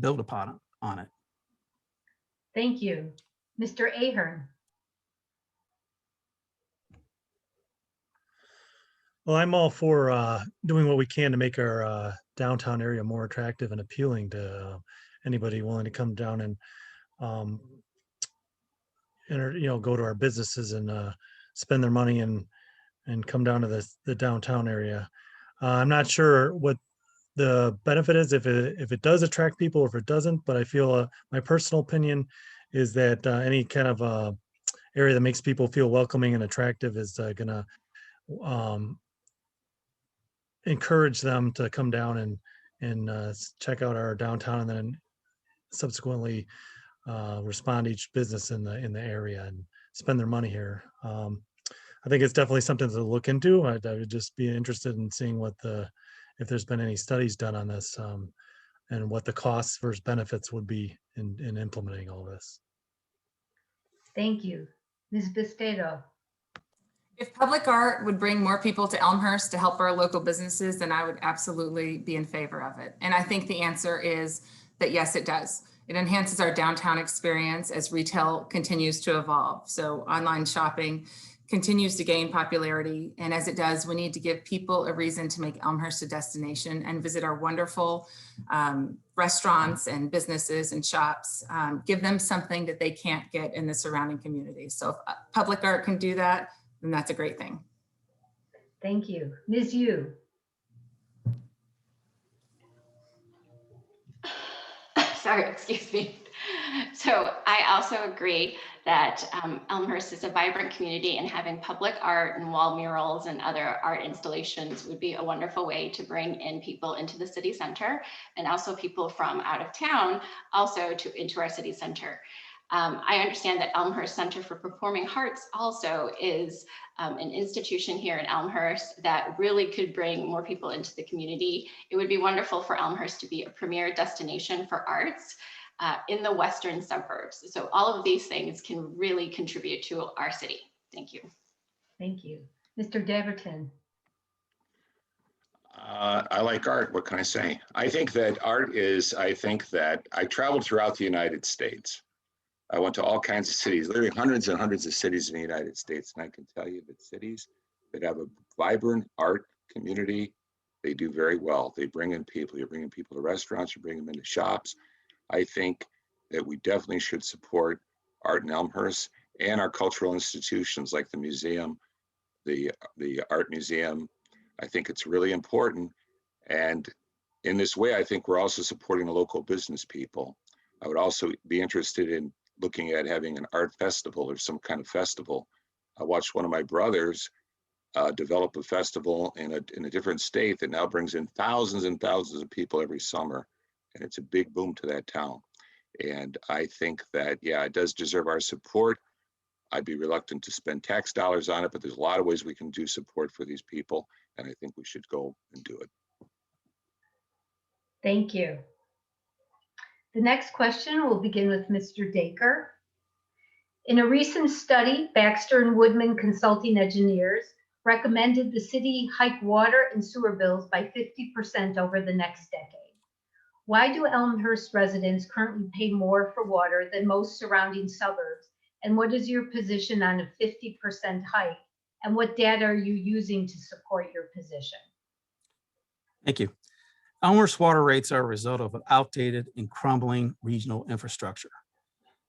Speaker 2: build upon it.
Speaker 1: Thank you. Mr. Ahern.
Speaker 5: Well, I'm all for doing what we can to make our downtown area more attractive and appealing to anybody willing to come down and go to our businesses and spend their money and come down to the downtown area. I'm not sure what the benefit is, if it does attract people or if it doesn't, but I feel my personal opinion is that any kind of area that makes people feel welcoming and attractive is going to encourage them to come down and check out our downtown, and then subsequently respond to each business in the area and spend their money here. I think it's definitely something to look into. I would just be interested in seeing if there's been any studies done on this and what the costs versus benefits would be in implementing all this.
Speaker 1: Thank you. Ms. Bastedo.
Speaker 6: If public art would bring more people to Elmhurst to help our local businesses, then I would absolutely be in favor of it. And I think the answer is that yes, it does. It enhances our downtown experience as retail continues to evolve. So online shopping continues to gain popularity. And as it does, we need to give people a reason to make Elmhurst a destination and visit our wonderful restaurants and businesses and shops, give them something that they can't get in the surrounding communities. So if public art can do that, then that's a great thing.
Speaker 1: Thank you. Ms. Yoo.
Speaker 7: Sorry, excuse me. So I also agree that Elmhurst is a vibrant community, and having public art and wall murals and other art installations would be a wonderful way to bring in people into the city center, and also people from out of town also into our city center. I understand that Elmhurst Center for Performing Arts also is an institution here in Elmhurst that really could bring more people into the community. It would be wonderful for Elmhurst to be a premier destination for arts in the western suburbs. So all of these things can really contribute to our city. Thank you.
Speaker 1: Thank you. Mr. Dabertin.
Speaker 4: I like art. What can I say? I think that I traveled throughout the United States. I went to all kinds of cities, literally hundreds and hundreds of cities in the United States. And I can tell you that cities that have a vibrant art community, they do very well. They bring in people. You're bringing people to restaurants, you bring them into shops. I think that we definitely should support art in Elmhurst and our cultural institutions like the museum, the art museum. I think it's really important. And in this way, I think we're also supporting the local business people. I would also be interested in looking at having an art festival or some kind of festival. I watched one of my brothers develop a festival in a different state that now brings in thousands and thousands of people every summer. And it's a big boom to that town. And I think that, yeah, it does deserve our support. I'd be reluctant to spend tax dollars on it, but there's a lot of ways we can do support for these people. And I think we should go and do it.
Speaker 1: Thank you. The next question will begin with Mr. Dacre. In a recent study, Baxter and Woodman Consulting Engineers recommended the city hike water and sewer bills by 50% over the next decade. Why do Elmhurst residents currently pay more for water than most surrounding suburbs? And what is your position on a 50% hike? And what data are you using to support your position?
Speaker 2: Thank you. Elmhurst water rates are a result of an outdated and crumbling regional infrastructure.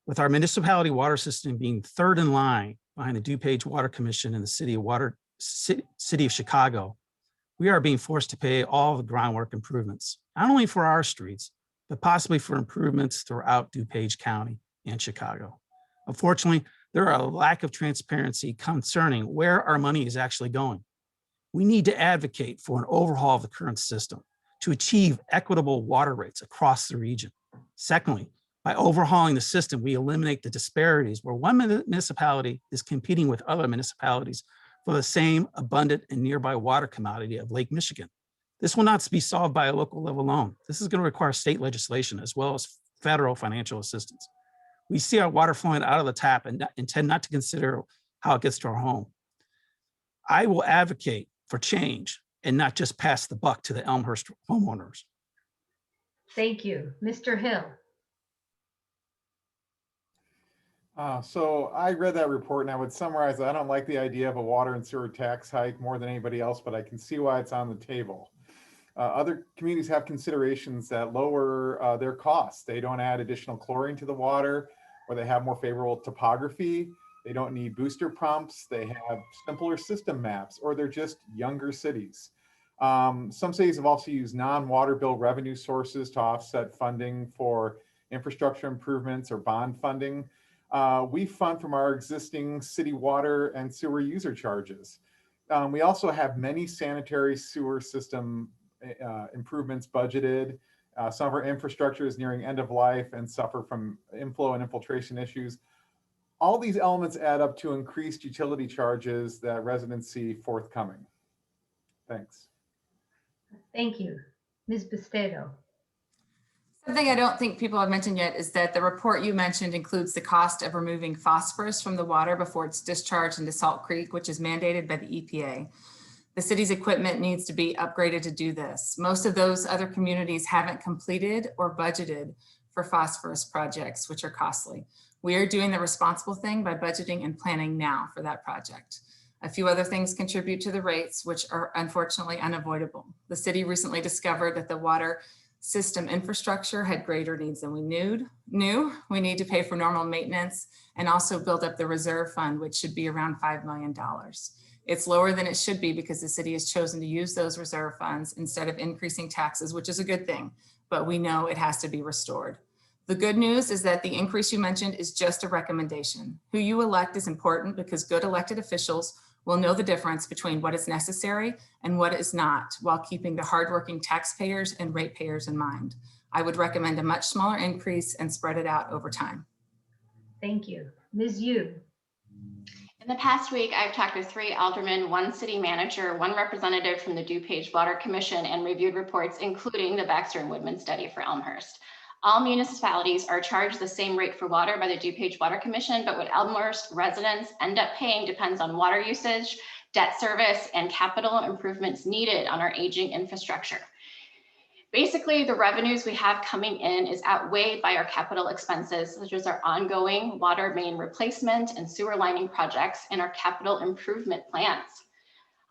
Speaker 2: With our municipality water system being third in line behind the DuPage Water Commission and the City of Chicago, we are being forced to pay all the groundwork improvements, not only for our streets, but possibly for improvements throughout DuPage County and Chicago. Unfortunately, there are a lack of transparency concerning where our money is actually going. We need to advocate for an overhaul of the current system to achieve equitable water rates across the region. Secondly, by overhauling the system, we eliminate the disparities where one municipality is competing with other municipalities for the same abundant and nearby water commodity of Lake Michigan. This will not be solved by a local level alone. This is going to require state legislation as well as federal financial assistance. We see our water flowing out of the tap and intend not to consider how it gets to our home. I will advocate for change and not just pass the buck to the Elmhurst homeowners.
Speaker 1: Thank you. Mr. Hill.
Speaker 3: So I read that report and I would summarize, I don't like the idea of a water and sewer tax hike more than anybody else, but I can see why it's on the table. Other communities have considerations that lower their costs. They don't add additional chlorine to the water, or they have more favorable topography. They don't need booster pumps. They have simpler system maps, or they're just younger cities. Some cities have also used non-water bill revenue sources to offset funding for infrastructure improvements or bond funding. We fund from our existing city water and sewer user charges. We also have many sanitary sewer system improvements budgeted. Some of our infrastructure is nearing end of life and suffer from inflow and infiltration issues. All these elements add up to increased utility charges that residents see forthcoming. Thanks.
Speaker 1: Thank you. Ms. Bastedo.
Speaker 6: Something I don't think people have mentioned yet is that the report you mentioned includes the cost of removing phosphorus from the water before it's discharged into Salt Creek, which is mandated by the EPA. The city's equipment needs to be upgraded to do this. Most of those other communities haven't completed or budgeted for phosphorus projects, which are costly. We are doing the responsible thing by budgeting and planning now for that project. A few other things contribute to the rates, which are unfortunately unavoidable. The city recently discovered that the water system infrastructure had greater needs than we knew. We need to pay for normal maintenance and also build up the reserve fund, which should be around $5 million. It's lower than it should be because the city has chosen to use those reserve funds instead of increasing taxes, which is a good thing, but we know it has to be restored. The good news is that the increase you mentioned is just a recommendation. Who you elect is important because good elected officials will know the difference between what is necessary and what is not, while keeping the hardworking taxpayers and ratepayers in mind. I would recommend a much smaller increase and spread it out over time.
Speaker 1: Thank you. Ms. Yoo.
Speaker 7: In the past week, I've talked with 3 aldermen, 1 city manager, 1 representative from the DuPage Water Commission, and reviewed reports, including the Baxter and Woodman study for Elmhurst. All municipalities are charged the same rate for water by the DuPage Water Commission, but what Elmhurst residents end up paying depends on water usage, debt service, and capital improvements needed on our aging infrastructure. Basically, the revenues we have coming in is outweighed by our capital expenses, such as our ongoing water main replacement and sewer lining projects and our capital improvement plans.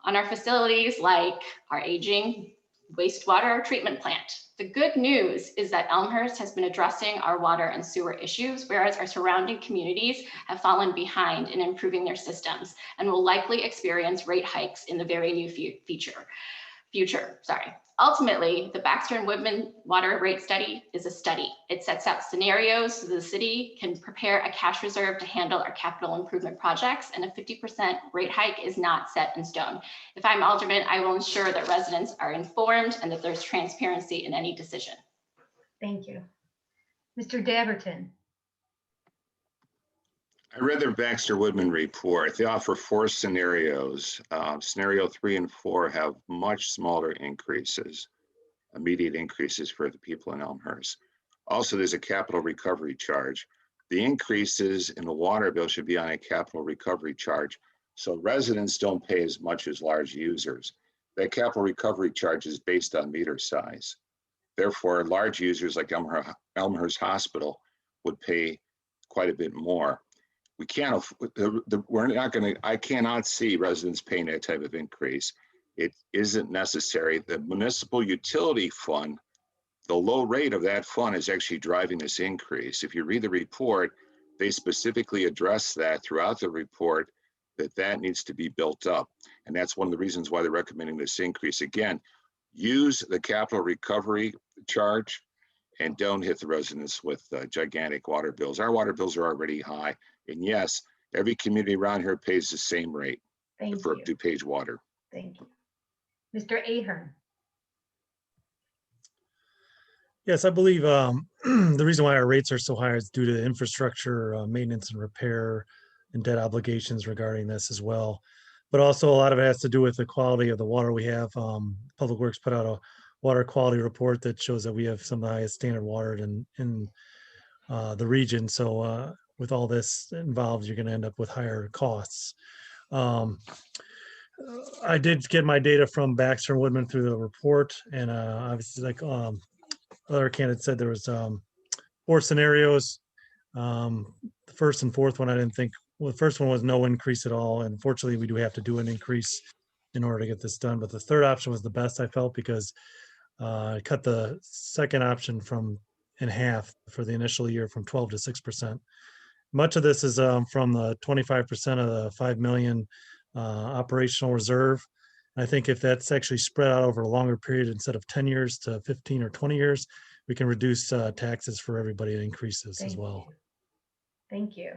Speaker 7: On our facilities like our aging wastewater treatment plant. The good news is that Elmhurst has been addressing our water and sewer issues, whereas our surrounding communities have fallen behind in improving their systems and will likely experience rate hikes in the very near future. Ultimately, the Baxter and Woodman water rate study is a study. It sets out scenarios so the city can prepare a cash reserve to handle our capital improvement projects, and a 50% rate hike is not set in stone. If I'm alderman, I will ensure that residents are informed and that there's transparency in any decision.
Speaker 1: Thank you. Mr. Dabertin.
Speaker 4: I read the Baxter Woodman report. They offer 4 scenarios. Scenario 3 and 4 have much smaller increases, immediate increases for the people in Elmhurst. Also, there's a capital recovery charge. The increases in the water bill should be on a capital recovery charge, so residents don't pay as much as large users. That capital recovery charge is based on meter size. Therefore, large users like Elmhurst Hospital would pay quite a bit more. We can't, we're not going to, I cannot see residents paying that type of increase. It isn't necessary. The municipal utility fund, the low rate of that fund is actually driving this increase. If you read the report, they specifically address that throughout the report, that needs to be built up. And that's one of the reasons why they're recommending this increase. Again, use the capital recovery charge and don't hit the residents with gigantic water bills. Our water bills are already high. And yes, every community around here pays the same rate for DuPage Water.
Speaker 1: Thank you. Mr. Ahern.
Speaker 5: Yes, I believe the reason why our rates are so high is due to infrastructure, maintenance and repair, and debt obligations regarding this as well. But also a lot of it has to do with the quality of the water we have. Public Works put out a water quality report that shows that we have some of the highest standard water in the region. So with all this involved, you're going to end up with higher costs. I did get my data from Baxter and Woodman through the report, and obviously, like other candidates said, there was 4 scenarios. The first and fourth one, I didn't think. Well, the first one was no increase at all, and fortunately, we do have to do an increase in order to get this done. But the third option was the best, I felt, because it cut the second option in half for the initial year from 12 to 6%. Much of this is from the 25% of the $5 million operational reserve. I think if that's actually spread out over a longer period instead of 10 years to 15 or 20 years, we can reduce taxes for everybody. It increases as well.
Speaker 1: Thank you.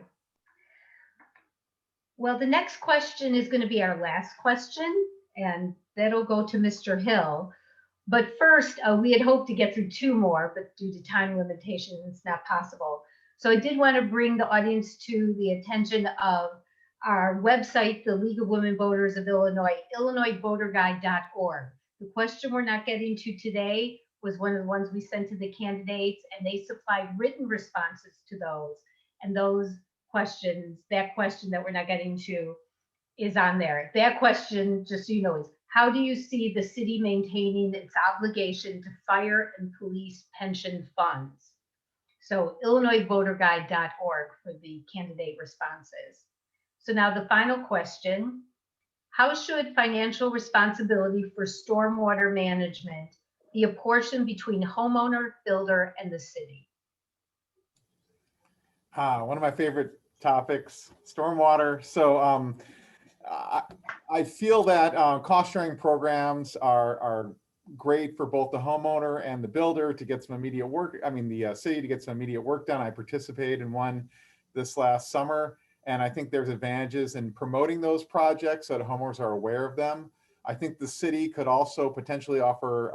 Speaker 1: Well, the next question is going to be our last question, and that'll go to Mr. Hill. But first, we had hoped to get through 2 more, but due to time limitations, it's not possible. So I did want to bring the audience to the attention of our website, the League of Women Voters of Illinois, illinoisvoterguide.org. The question we're not getting to today was one of the ones we sent to the candidates, and they supplied written responses to those. And those questions, that question that we're not getting to is on there. That question, just so you know, is how do you see the city maintaining its obligation to fire and police pension funds? So illinoisvoterguide.org for the candidate responses. So now the final question, how should financial responsibility for stormwater management be apportioned between homeowner, builder, and the city?
Speaker 3: One of my favorite topics, stormwater. So I feel that cost sharing programs are great for both the homeowner and the builder to get some immediate work. I mean, the city to get some immediate work done. I participated in one this last summer, and I think there's advantages in promoting those projects so that homeowners are aware of them. I think the city could also potentially offer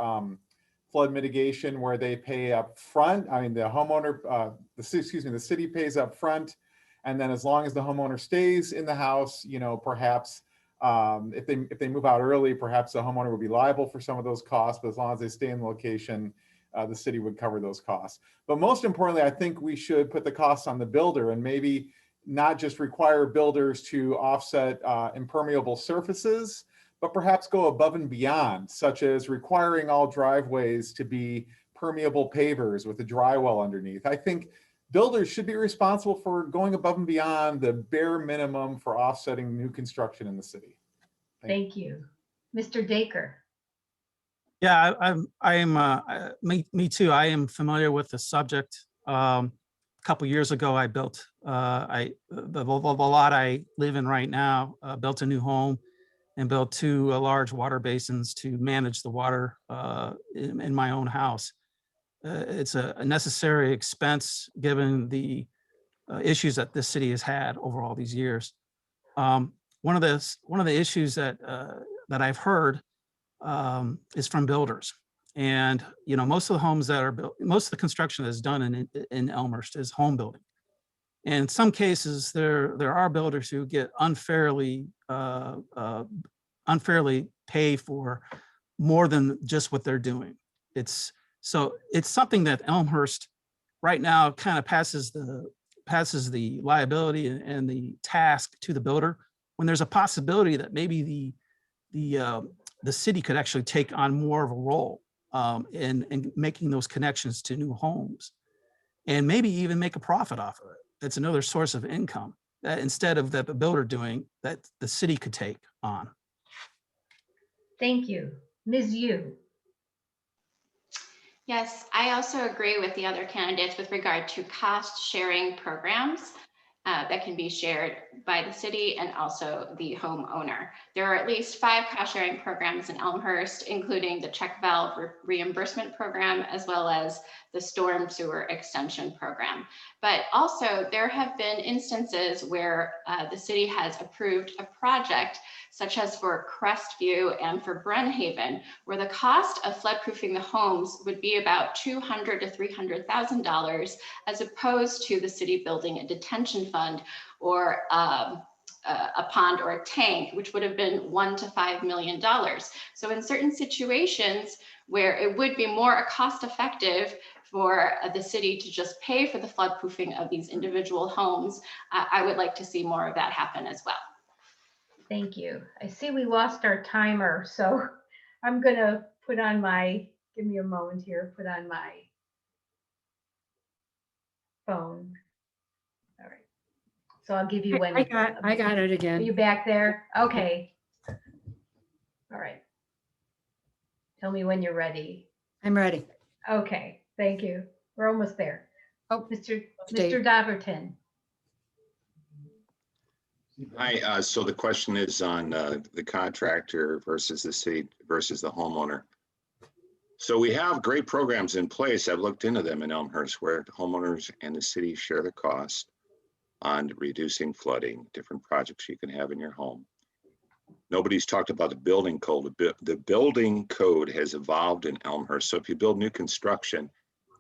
Speaker 3: flood mitigation where they pay up front. I mean, the homeowner, the city pays up front. And then as long as the homeowner stays in the house, you know, perhaps if they move out early, perhaps the homeowner would be liable for some of those costs, but as long as they stay in the location, the city would cover those costs. But most importantly, I think we should put the costs on the builder and maybe not just require builders to offset impermeable surfaces, but perhaps go above and beyond, such as requiring all driveways to be permeable pavers with a dry well underneath. I think builders should be responsible for going above and beyond the bare minimum for offsetting new construction in the city.
Speaker 1: Thank you. Mr. Dacre.
Speaker 2: Yeah, me too. I am familiar with the subject. A couple years ago, I built the lot I live in right now, built a new home and built two large water basins to manage the water in my own house. It's a necessary expense given the issues that this city has had over all these years. One of the issues that I've heard is from builders, and you know, most of the homes that are built, most of the construction that's done in Elmhurst is home building. And in some cases, there are builders who get unfairly pay for more than just what they're doing. It's something that Elmhurst right now kind of passes the liability and the task to the builder, when there's a possibility that maybe the city could actually take on more of a role in making those connections to new homes, and maybe even make a profit off of it. That's another source of income that instead of the builder doing, that the city could take on.
Speaker 1: Thank you. Ms. Yoo.
Speaker 7: Yes, I also agree with the other candidates with regard to cost sharing programs that can be shared by the city and also the homeowner. There are at least 5 cost sharing programs in Elmhurst, including the check valve reimbursement program, as well as the storm sewer extension program. But also there have been instances where the city has approved a project such as for Crestview and for Brenhaven, where the cost of floodproofing the homes would be about $200,000 to $300,000, as opposed to the city building a detention fund or a pond or a tank, which would have been $1 to $5 million. So in certain situations where it would be more cost effective for the city to just pay for the floodproofing of these individual homes, I would like to see more of that happen as well.
Speaker 1: Thank you. I see we lost our timer, so I'm gonna put on my, give me a moment here, put on my phone. All right. So I'll give you when.
Speaker 8: I got it
Speaker 1: Are
Speaker 8: again.
Speaker 1: you back there? Okay. All right. Tell me when you're ready.
Speaker 8: I'm ready.
Speaker 1: Okay, thank you. We're almost there.
Speaker 8: Oh,
Speaker 1: Mr.
Speaker 8: Dave.
Speaker 1: Dabertin.
Speaker 4: Hi, so the question is on the contractor versus the city versus the homeowner. So we have great programs in place. I've looked into them in Elmhurst where the homeowners and the city share the cost on reducing flooding, different projects you can have in your home. Nobody's talked about the building code. The building code has evolved in Elmhurst. So if you build new construction,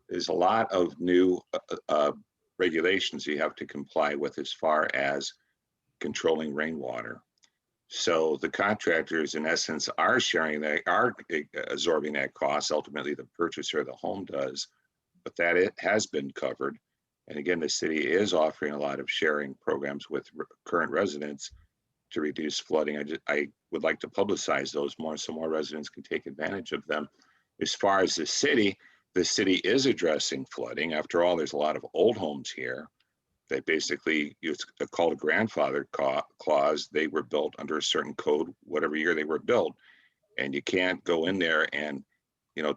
Speaker 4: there's a lot of new regulations you have to comply with as far as controlling rainwater. So the contractors in essence are sharing that, are absorbing that cost. Ultimately, the purchaser of the home does, but that it has been covered. And again, the city is offering a lot of sharing programs with current residents to reduce flooding. I would like to publicize those more so more residents can take advantage of them. As far as the city is addressing flooding. After all, there's a lot of old homes here that basically, it's called a grandfather clause. They were built under a certain code, whatever year they were built. And you can't go in there and,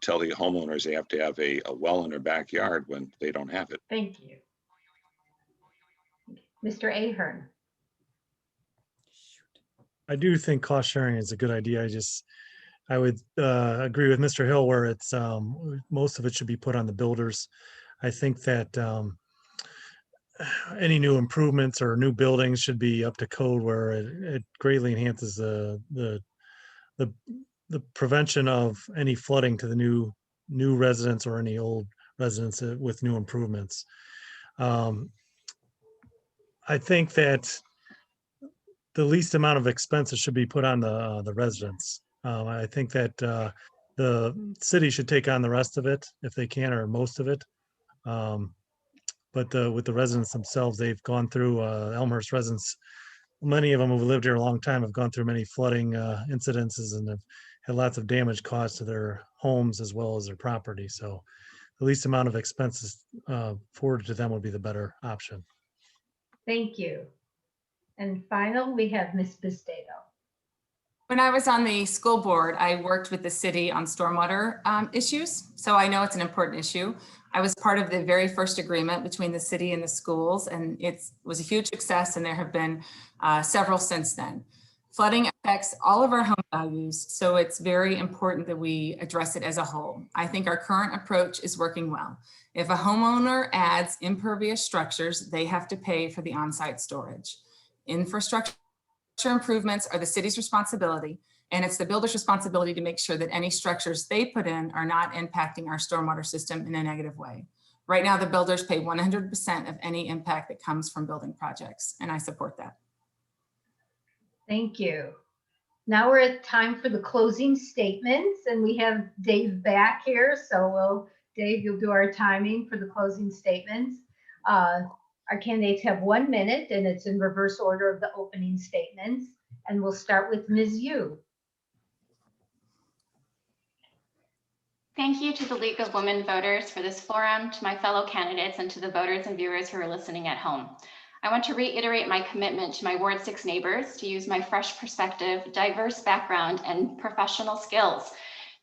Speaker 4: tell the homeowners they have to have a well in their backyard when they don't have it.
Speaker 1: Thank you. Mr. Ahern.
Speaker 5: I do think cost sharing is a good idea. I would agree with Mr. Hill where it's most of it should be put on the builders. I think that any new improvements or new buildings should be up to code where it greatly enhances the prevention of any flooding to the new residents or any old residents with new improvements. I think that the least amount of expenses should be put on the residents. I think that the city should take on the rest of it if they can, or most of it. But with the residents themselves, they've gone through Elmhurst residents. Many of them who've lived here a long time have gone through many flooding incidences and have had lots of damage caused to their homes as well as their property. So the least amount of expenses forwarded to them would be the better option.
Speaker 1: Thank you. And final, we have Ms. Bastedo.
Speaker 6: When I was on the school board, I worked with the city on stormwater issues. So I know it's an important issue. I was part of the very first agreement between the city and the schools, and it was a huge success, and there have been several since then. Flooding affects all of our home values, so it's very important that we address it as a whole. I think our current approach is working well. If a homeowner adds impervious structures, they have to pay for the on-site storage. Infrastructure improvements are the city's responsibility, and it's the builder's responsibility to make sure that any structures they put in are not impacting our stormwater system in a negative way. Right now, the builders pay 100% of any impact that comes from building projects, and I support that.
Speaker 1: Thank you. Now we're at time for the closing statements, and we have Dave back here. So Dave, you'll do our timing for the closing statements. Our candidates have 1 minute, and it's in reverse order of the opening statements. And we'll start with Ms. Yoo.
Speaker 7: Thank you to the League of Women Voters for this forum, to my fellow candidates, and to the voters and viewers who are listening at home. I want to reiterate my commitment to my Ward 6 neighbors to use my fresh perspective, diverse background, and professional skills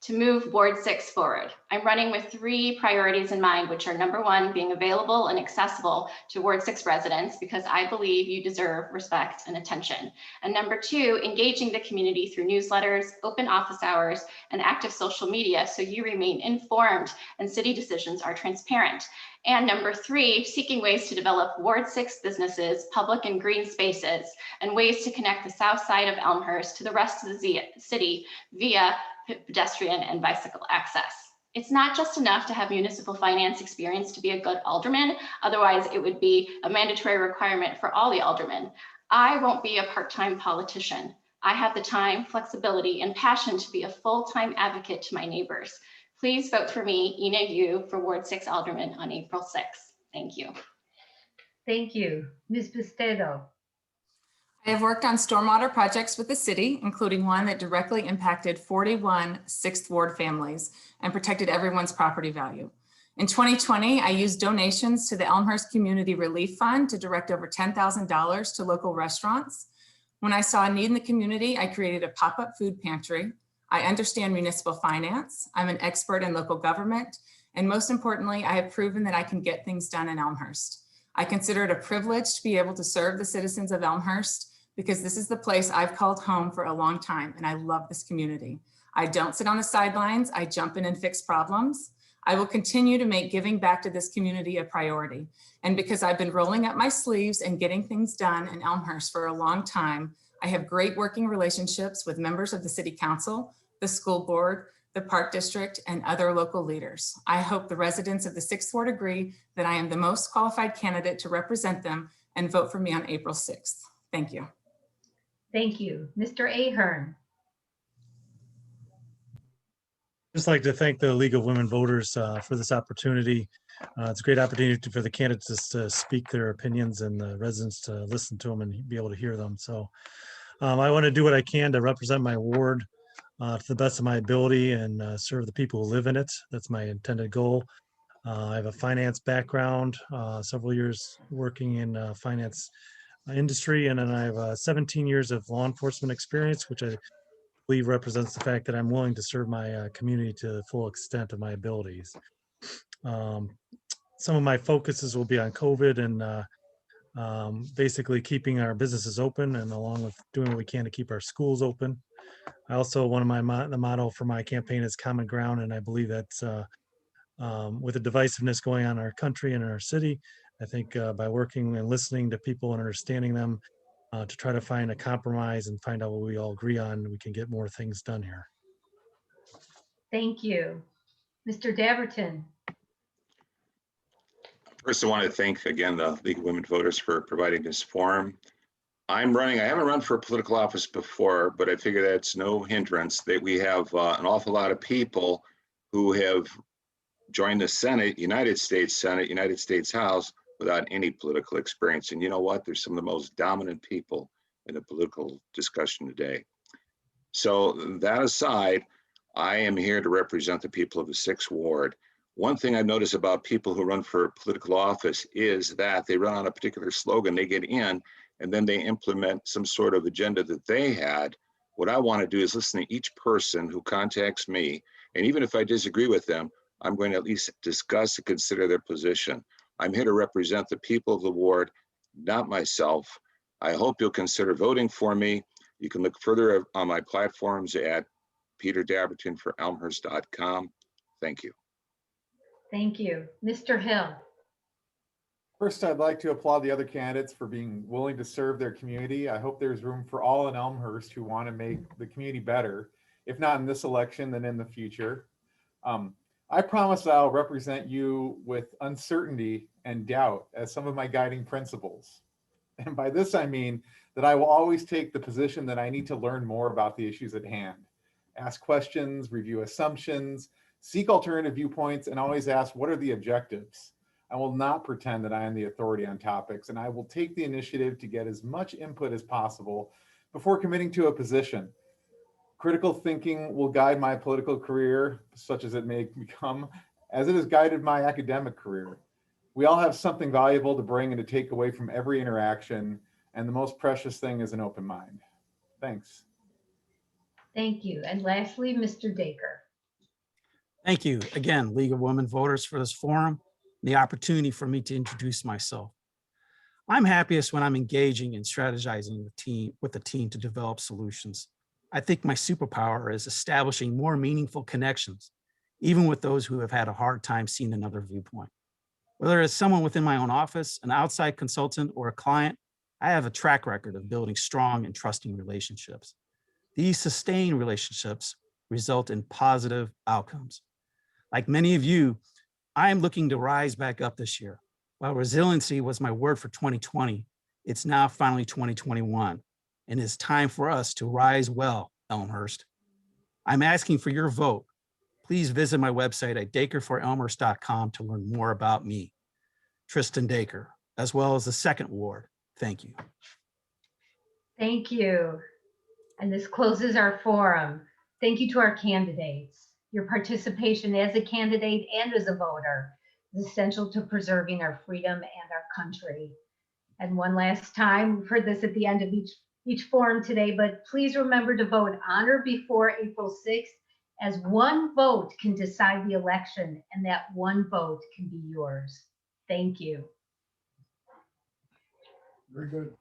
Speaker 7: to move Ward 6 forward. I'm running with 3 priorities in mind, which are number 1, being available and accessible to Ward 6 residents, because I believe you deserve respect and attention. And number 2, engaging the community through newsletters, open office hours, and active social media so you remain informed and city decisions are transparent. And number 3, seeking ways to develop Ward 6 businesses, public and green spaces, and ways to connect the south side of Elmhurst to the rest of the city via pedestrian and bicycle access. It's not just enough to have municipal finance experience to be a good alderman. Otherwise, it would be a mandatory requirement for all the aldermen. I won't be a part-time politician. I have the time, flexibility, and passion to be a full-time advocate to my neighbors. Please vote for me, Yeena Yoo, for Ward 6 Alderman on April 6th. Thank you.
Speaker 1: Thank you. Ms. Bastedo.
Speaker 6: I have worked on stormwater projects with the city, including one that directly impacted 41 6th Ward families and protected everyone's property value. In 2020, I used donations to the Elmhurst Community Relief Fund to direct over $10,000 to local restaurants. When I saw a need in the community, I created a pop-up food pantry. I understand municipal finance. I'm an expert in local government. And most importantly, I have proven that I can get things done in Elmhurst. I consider it a privilege to be able to serve the citizens of Elmhurst, because this is the place I've called home for a long time, and I love this community. I don't sit on the sidelines, I jump in and fix problems. I will continue to make giving back to this community a priority. And because I've been rolling up my sleeves and getting things done in Elmhurst for a long time, I have great working relationships with members of the City Council, the school board, the Park District, and other local leaders. I hope the residents of the 6th Ward agree that I am the most qualified candidate to represent them and vote for me on April 6th. Thank you.
Speaker 1: Thank you. Mr. Ahern.
Speaker 5: Just like to thank the League of Women Voters for this opportunity. It's a great opportunity for the candidates to speak their opinions and the residents to listen to them and be able to hear them. So I want to do what I can to represent my ward to the best of my ability and serve the people who live in it. That's my intended goal. I have a finance background, several years working in finance industry, and then I have 17 years of law enforcement experience, which I believe represents the fact that I'm willing to serve my community to the full extent of my abilities. Some of my focuses will be on COVID and basically keeping our businesses open, and along with doing what we can to keep our schools open. I also, one of the motto for my campaign is common ground, and I believe that's with the divisiveness going on in our country and in our city, I think by working and listening to people and understanding them to try to find a compromise and find out what we all agree on, we can get more things done here.
Speaker 1: Thank you. Mr. Dabertin.
Speaker 4: First, I want to thank again the League of Women Voters for providing this forum. I haven't run for a political office before, but I figure that's no hindrance that we have an awful lot of people who have joined the Senate, United States House without any political experience. And you know what? There's some of the most dominant people in the political discussion today. So that aside, I am here to represent the people of the 6th Ward. One thing I've noticed about people who run for political office is that they run on a particular slogan, they get in, and then they implement some sort of agenda that they had. What I want to do is listen to each person who contacts me, and even if I disagree with them, I'm going to at least discuss and consider their position. I'm here to represent the people of the ward, not myself. I hope you'll consider voting for me. You can look further on my platforms at peterdabertin4elmhurst.com. Thank you.
Speaker 1: Thank you. Mr. Hill.
Speaker 3: First, I'd like to applaud the other candidates for being willing to serve their community. I hope there's room for all in Elmhurst who want to make the community better, if not in this election, then in the future. I promise I'll represent you with uncertainty and doubt as some of my guiding principles. And by this, I mean that I will always take the position that I need to learn more about the issues at hand, ask questions, review assumptions, seek alternative viewpoints, and always ask, what are the objectives? I will not pretend that I am the authority on topics, and I will take the initiative to get as much input as possible before committing to a position. Critical thinking will guide my political career, such as it may become, as it has guided my academic career. We all have something valuable to bring and to take away from every interaction, and the most precious thing is an open mind. Thanks.
Speaker 1: Thank you. And lastly, Mr. Dacre.
Speaker 2: Thank you again, League of Women Voters, for this forum, and the opportunity for me to introduce myself. I'm happiest when I'm engaging and strategizing with the team to develop solutions. I think my superpower is establishing more meaningful connections, even with those who have had a hard time seeing another viewpoint. Whether it's someone within my own office, an outside consultant, or a client, I have a track record of building strong and trusting relationships. These sustained relationships result in positive outcomes. Like many of you, I am looking to rise back up this year. While resiliency was my word for 2020, it's now finally 2021, and it's time for us to rise well, Elmhurst. I'm asking for your vote. Please visit my website at dacre4elmhurst.com to learn more about me, Tristan Dacre, as well as the 2nd Ward. Thank you.
Speaker 1: Thank you. And this closes our forum. Thank you to our candidates. Your participation as a candidate and as a voter is essential to preserving our freedom and our country. And one last time, we've heard this at the end of each forum today, but please remember to vote on or before April 6th, as one vote can decide the election, and that one vote can be yours. Thank you.
Speaker 3: Very good.